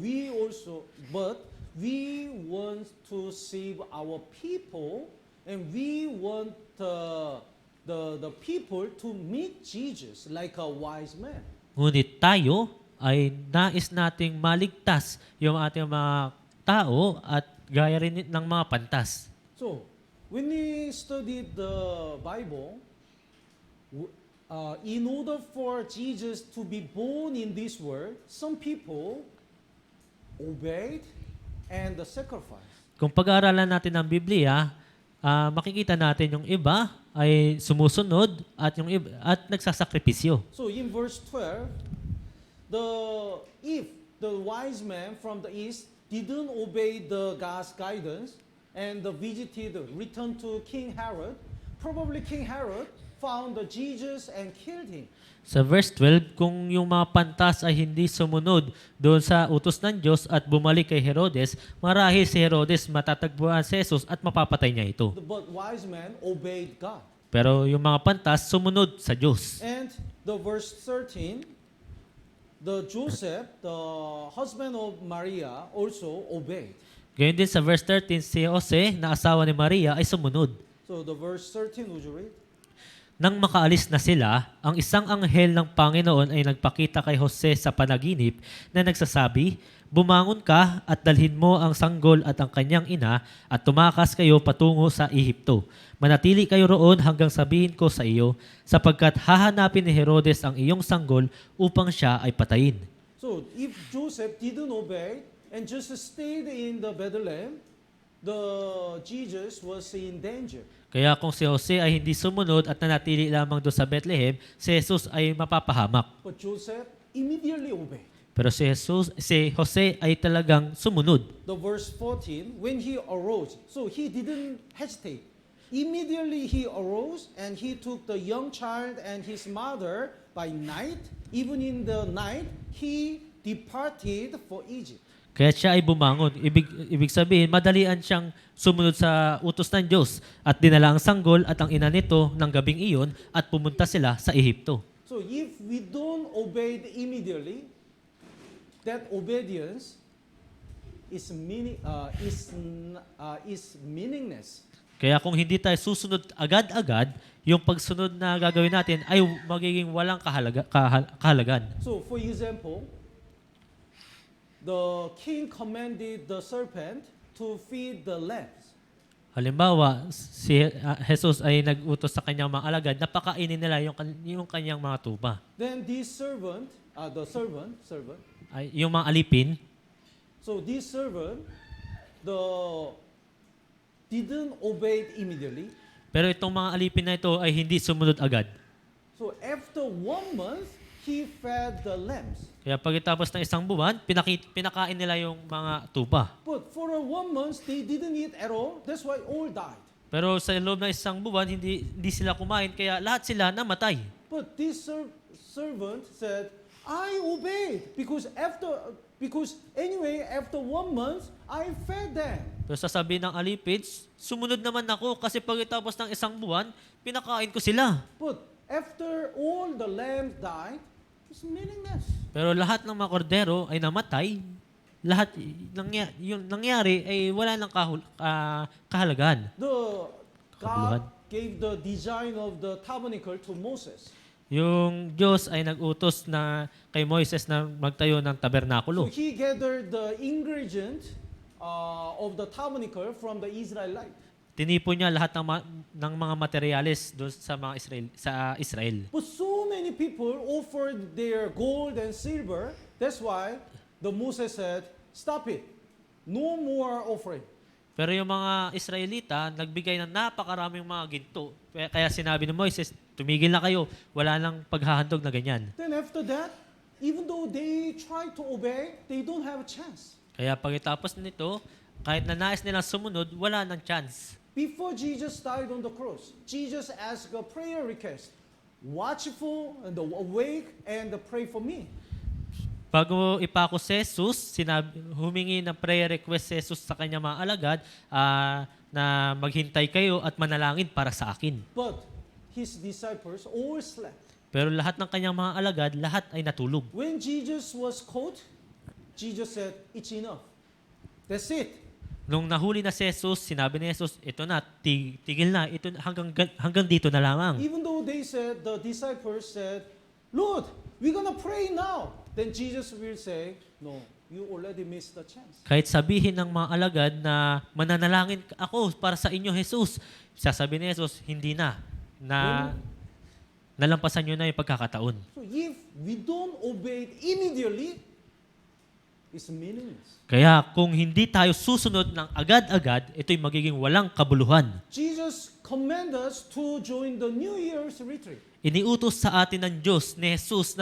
we want to save our people, and we want the people to meet Jesus like a wise man. Ngunit tayo ay nais nating maligtas yung ating mga tao at gaya rin ng mga pantas. So, when we studied the Bible, in order for Jesus to be born in this world, some people obeyed and sacrificed. Kung pag-aaralan natin ang Biblia, makikita natin yung iba ay sumusunod at yung iba, at nagsasakripisyo. So in verse 12, if the wise man from the east didn't obey the God's guidance and returned to King Herod, probably King Herod found Jesus and killed him. Sa verse 12, kung yung mga pantas ay hindi sumunod doon sa utos ng Diyos at bumalik kay Herodes, marahil si Herodes matatagpuan si Jesus at mapapatay niya ito. But wise man obeyed God. Pero yung mga pantas sumunod sa Diyos. And the verse 13, the Joseph, the husband of Maria, also obeyed. Gayon din sa verse 13, si Jose na asawa ni Maria ay sumunod. So the verse 13, would you read? Nang makaalis na sila, ang isang anghel ng Panginoon ay nagpakita kay Jose sa panaginip na nagsasabi, "Bumangon ka at dalhin mo ang sanggol at ang kanyang ina at tumakas kayo patungo sa Ehipto. Manatili kayo roon hanggang sabihin ko sa iyo, sapagkat hahanapin ni Herodes ang iyong sanggol upang siya ay patayin." So if Joseph didn't obey and just stayed in the Bethlehem, Jesus was in danger. Kaya kung si Jose ay hindi sumunod at nanatili lamang doon sa Bethlehem, si Jesus ay mapapahamak. But Joseph immediately obeyed. Pero si Jose ay talagang sumunod. The verse 14, when he arose, so he didn't hesitate. Immediately he arose and he took the young child and his mother by night. Even in the night, he departed for Egypt. Kaya siya ay bumangon. Ibig sabihin, madalian siyang sumunod sa utos ng Diyos at dinala ang sanggol at ang ina nito ng gabing iyon at pumunta sila sa Ehipto. So if we don't obey immediately, that obedience is meaningless. Kaya kung hindi tayo susunod agad-agad, yung pagsunod na gagawin natin ay magiging walang kahalagan. So for example, the king commanded the serpent to feed the lambs. Halimbawa, si Jesus ay nag-utos sa kanyang mga alagad na pakainin nila yung kanyang mga tupa. Then this servant, Ay, yung mga alipin, so this servant, didn't obey immediately. pero itong mga alipin na ito ay hindi sumunod agad. So after 1 month, he fed the lambs. Kaya pagkatapos ng isang buwan, pinakain nila yung mga tupa. But for 1 month, they didn't eat at all. That's why all died. Pero sa loob ng isang buwan, hindi sila kumain, kaya lahat sila namatay. But this servant said, I obeyed because anyway, after 1 month, I fed them. Pero sasabihin ng alipin, sumunod naman ako kasi pagkatapos ng isang buwan, pinakain ko sila. But after all the lambs died, it's meaningless. Pero lahat ng mga kordero ay namatay. Lahat yung nangyari ay wala nang kahalagan. God gave the design of the tabernacle to Moses. Yung Diyos ay nag-utos na kay Moises na magtayo ng So tabernakulo. he gathered the ingredient of the tabernacle from the Israelite. Tinipon niya lahat ng mga materyales doon sa mga Israel. But so many people offered their gold and silver. That's why the Moses said, stop it. No more offering. Pero yung mga Israelita, nagbigay ng napakaraming mga ginto. Kaya sinabi ni Moises, tumigil na kayo. Wala nang paghahandog na ganyan. Then after that, even though they try to obey, they don't have a chance. Kaya pagkatapos nito, kahit na nais nilang sumunod, wala nang chance. Before Jesus died on the cross, Jesus asked a prayer request. Watchful and awake and pray for me. Bago ipako si Jesus, humingi ng prayer request si Jesus sa kanyang mga alagad na maghintay kayo at manalangin para sa akin. But his disciples all slept. Pero lahat ng kanyang mga alagad, lahat ay natulog. When Jesus was caught, Jesus said, it's enough. That's it. Nung nahuli na si Jesus, sinabi ni Jesus, ito na, tigil na, ito hanggang dito na lamang. Even though they said, the disciples said, Lord, we're gonna pray now. Then Jesus will say, no, you already missed the chance. Kahit sabihin ng mga alagad na mananalangin ako para sa inyo, Jesus, sasabihin ni Jesus, hindi na nalampasan nyo na yung pagkakataon. So if we don't obey it immediately, it's meaningless. Kaya kung hindi tayo susunod ng agad-agad, ito'y magiging walang kabuluhan. Jesus commanded us to join the New Year's retreat. Iniutos sa atin ng Diyos ni Jesus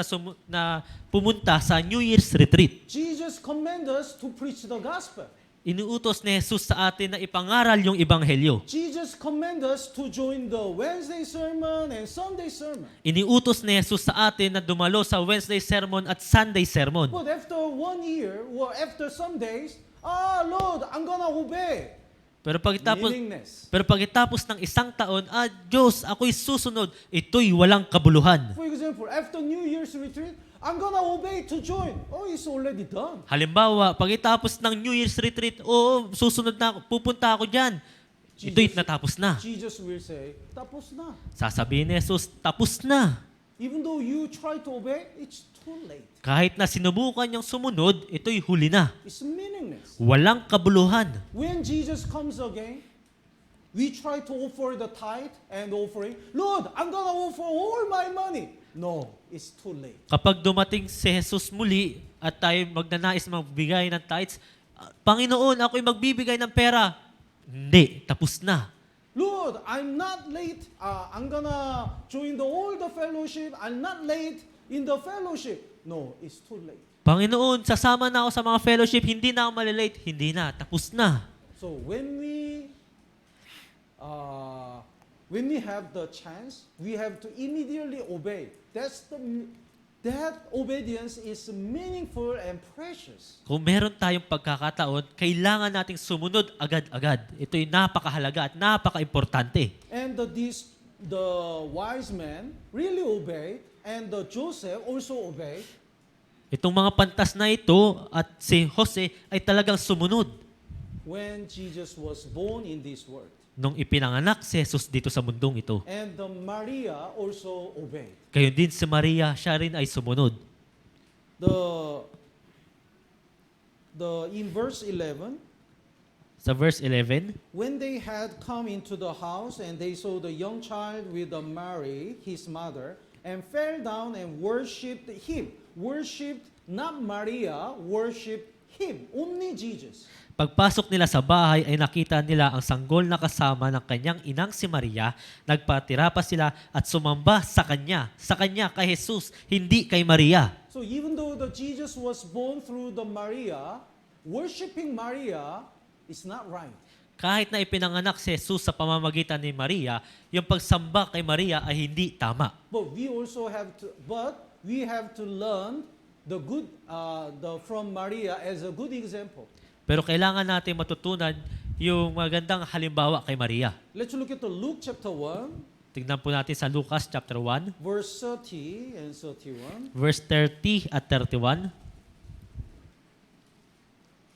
na pumunta sa New Year's retreat. Jesus commanded us to preach the gospel. Iniutos ni Jesus sa atin na ipangaral yung ebanghelyo. Jesus commanded us to join the Wednesday sermon and Sunday sermon. Iniutos ni Jesus sa atin na dumalo sa Wednesday sermon at Sunday sermon. But after 1 year or after some days, Lord, I'm gonna obey. Pero Meaningless. pagkatapos ng isang taon, Diyos, ako'y susunod. Ito'y walang kabuluhan. For example, after New Year's retreat, I'm gonna obey to join. Oh, it's already done. Halimbawa, pagkatapos ng New Year's retreat, susunod na ako, pupunta ako dyan. Ito'y natapos na. Jesus will say, tapos na. Sasabihin ni Jesus, tapos na. Even though you try to obey, it's too late. Kahit na sinubukan niyang sumunod, ito'y huli na. It's meaningless. Walang kabuluhan. When Jesus comes again, we try to offer the tithe and offering. Lord, I'm gonna offer all my money. No, it's too late. Kapag dumating si Jesus muli at tayo magnanais magbigay ng tithes, Panginoon, ako'y magbibigay ng pera. Hindi, tapos na. Lord, I'm not late. I'm gonna join all the fellowship. I'm not late in the fellowship. No, it's too late. Panginoon, sasama na ako sa mga fellowship, hindi na ako malilate. Hindi na, tapos na. So when we have the chance, we have to immediately obey. That obedience is meaningful and precious. Kung meron tayong pagkakataon, kailangan nating sumunod agad-agad. Ito'y napakahalaga at napaka-importante. And the wise man really obeyed, and the Joseph also obeyed. Itong mga pantas na ito at si Jose ay talagang sumunod When Jesus was born in this world. nung ipinanganak si Jesus dito sa mundong ito. And the Maria also obeyed. Gayon din si Maria, siya rin ay sumunod. In verse 11, Sa verse 11, when they had come into the house and they saw the young child with Mary, his mother, and fell down and worshipped him. Worshipped not Maria, worshipped him, only Jesus. pagpasok nila sa bahay ay nakita nila ang sanggol na kasama ng kanyang inang si Maria. Nagpatira pa sila at sumamba sa kanya kay Jesus, hindi kay Maria. So even though the Jesus was born through the Maria, worshipping Maria is not right. Kahit na ipinanganak si Jesus sa pamamagitan ni Maria, yung pagsamba kay Maria ay hindi tama. But we have to learn the good from Maria as a good example. Pero kailangan natin matutunan yung magandang halimbawa kay Maria. Let's look at the Luke chapter 1, Tignan po natin sa Lucas chapter 1, verse 30 and 31. verse 30 at 31.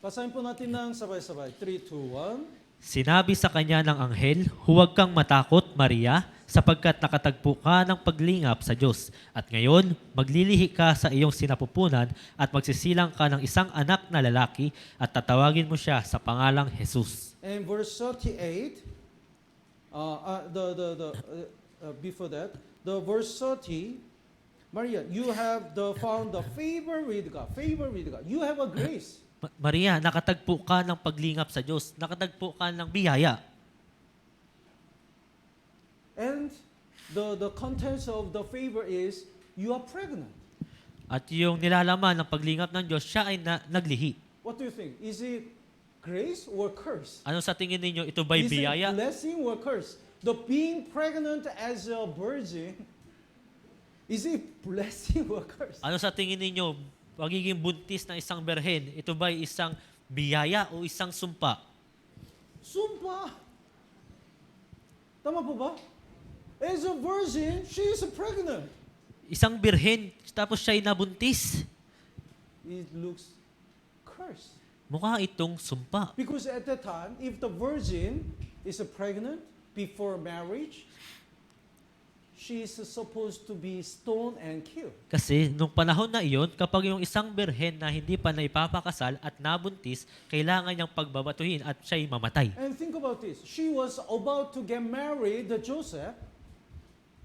Basahin po natin ng sabay-sabay. 3, 2, 1. Sinabi sa kanya ng anghel, huwag kang matakot, Maria, sapagkat nakatagpo ka ng paglingap sa Diyos. At ngayon, maglilihi ka sa iyong sinapupunan at magsisilang ka ng isang anak na lalaki at tatawagin mo siya sa pangalang Jesus. And verse 38, before that, the verse 30, Maria, you have found the favor with God. Favor with God. You have a grace. Maria, nakatagpo ka ng paglingap sa Diyos. Nakatagpo ka ng biyaya. And the contents of the favor is, you are pregnant. At yung nilalaman ng paglingap ng Diyos, siya ay naglihi. What do you think? Is it grace or curse? Ano sa tingin ninyo? Ito ba'y Is it biyaya? blessing or curse? The being pregnant as a virgin, is it blessing or curse? Ano sa tingin ninyo? Pagiging buntis ng isang berhen, ito ba'y isang biyaya o isang sumpa? Sumpa! Tama po ba? As a virgin, she is pregnant. isang birhen, tapos siya ay nabuntis. It looks cursed. Mukha itong sumpa. Because at that time, if the virgin is pregnant before marriage, she is supposed to be stoned and killed. Kasi nung panahon na iyon, kapag yung isang birhen na hindi pa naipapakasal at nabuntis, kailangan niyang pagbabatuhin at siya'y mamatay. And think about this. She was about to get married to Joseph.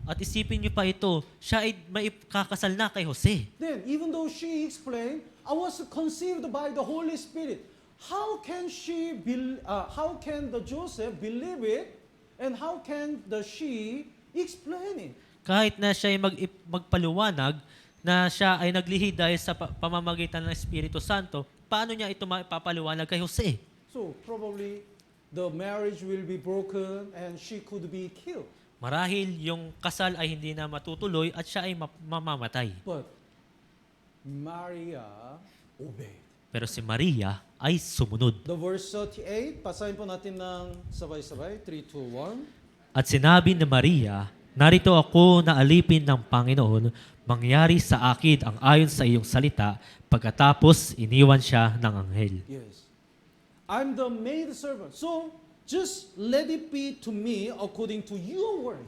At isipin niyo pa ito, siya ay maipakasal na kay Jose. Then, even though she explained, I was conceived by the Holy Spirit. How can how can the Joseph believe it, and how can the she explain it? Kahit na siya ay magpaliwanag na siya ay naglihi dahil sa pamamagitan ng Espiritu Santo, paano niya ito mapapaliwanag kay Jose? So probably the marriage will be broken and she could be killed. Marahil yung kasal ay hindi na matutuloy at siya ay mamamatay. But Maria obeyed. Pero si Maria ay sumunod. The verse 38, basahin po natin ng sabay-sabay. 3, 2, 1. At sinabi ni Maria, narito ako na alipin ng Panginoon, mangyari sa akin ang ayon sa iyong salita, pagkatapos iniwan siya ng anghel. Yes. I'm the maidservant. So, just let it be to me according to your word.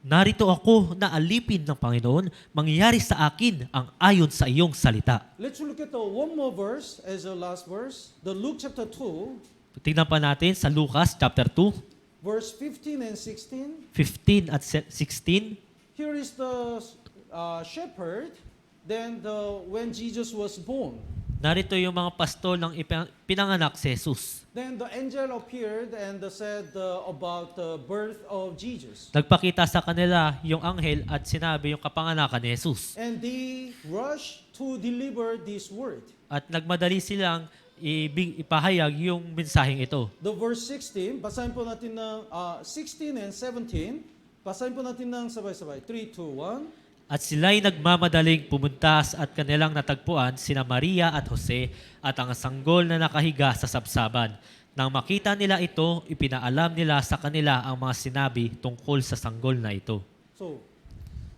Narito ako na alipin ng Panginoon, mangyari sa akin ang ayon sa iyong salita. Let's look at the one more verse as the last verse. The Luke chapter 2, Tingnan pa natin sa Lucas chapter 2, verse 15 and 16. 15 at 16. Here is the shepherd. Then when Jesus was born, Narito yung mga pastol ng pinanganak si Jesus. then the angel appeared and said about the birth of Jesus. Nagpakita sa kanila yung anghel at sinabi yung kapanganakan ni Jesus. And they rushed to deliver this word. At nagmadali silang ipahayag yung mensaheng ito. The verse 16, basahin po natin ng 16 and 17. Basahin po natin ng sabay-sabay. 3, 2, 1. At sila'y nagmamadaling pumuntas at kanilang natagpuan sina Maria at Jose at ang sanggol na nakahiga sa sabsaban. Nang makita nila ito, ipinaalam nila sa kanila ang mga sinabi tungkol sa sanggol na ito. So,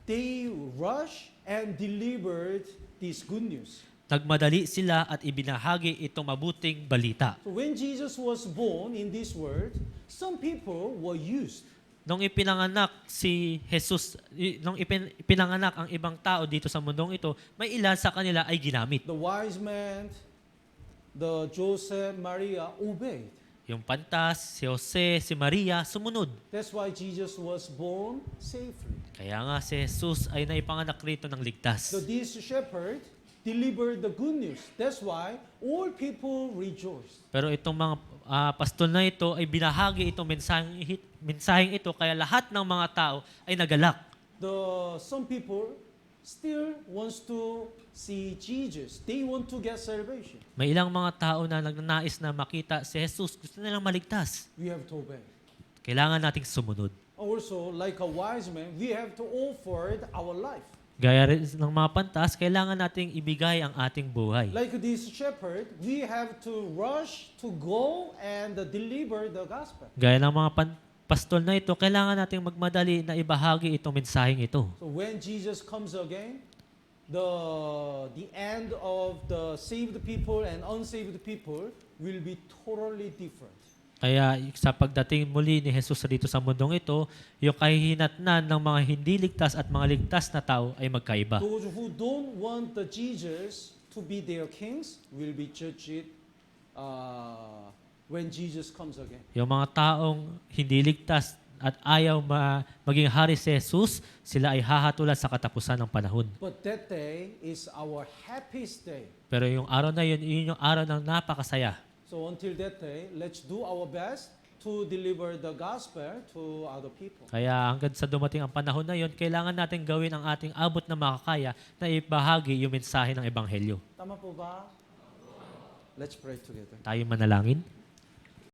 they rushed and delivered this good news. Nagmadali sila at ibinahagi itong mabuting balita. So when Jesus was born in this world, some people were used. Nung ipinanganak si Jesus, nung ipinanganak ang ibang tao dito sa mundong ito, may ilan sa kanila ay ginamit. The wise men, the Joseph, Maria obeyed. Yung pantas, si Jose, si Maria, sumunod. That's why Jesus was born safely. Kaya nga si Jesus ay naipanganak rito ng ligtas. So this shepherd delivered the good news. That's why all people rejoiced. Pero itong mga pastol na ito ay binahagi itong mensaheng ito kaya lahat ng mga tao ay nagalak. Some people still wants to see Jesus. They want to get salvation. May ilang mga tao na nagnanais na makita si Jesus, gusto nilang maligtas. We have to obey. Kailangan nating sumunod. Also, like a wise man, we have to offer our life. Gaya rin ng mga pantas, kailangan nating ibigay ang ating buhay. Like this shepherd, we have to rush to go and deliver the gospel. Gaya ng mga pastol na ito, kailangan nating magmadali na ibahagi itong mensaheng ito. So when Jesus comes again, the end of the saved people and unsaved people will be totally different. Kaya sa pagdating muli ni Jesus dito sa mundong ito, yung kahihinatnan ng mga hindi ligtas at mga ligtas na tao ay magkaiba. Those who don't want the Jesus to be their kings will be judged when Jesus comes again. Yung mga taong hindi ligtas at ayaw maging hari si Jesus, sila ay hahatulan sa katapusan ng panahon. But that day is our happiest day. Pero yung araw na yun, yun yung araw ng napakasaya. So until that day, let's do our best to deliver the gospel to other people. Kaya hanggang sa dumating ang panahon na yun, kailangan natin gawin ang ating abot na makakaya na ibahagi yung mensahe ng Ebanghelyo. Tama po ba? Let's pray together. Tayo manalangin.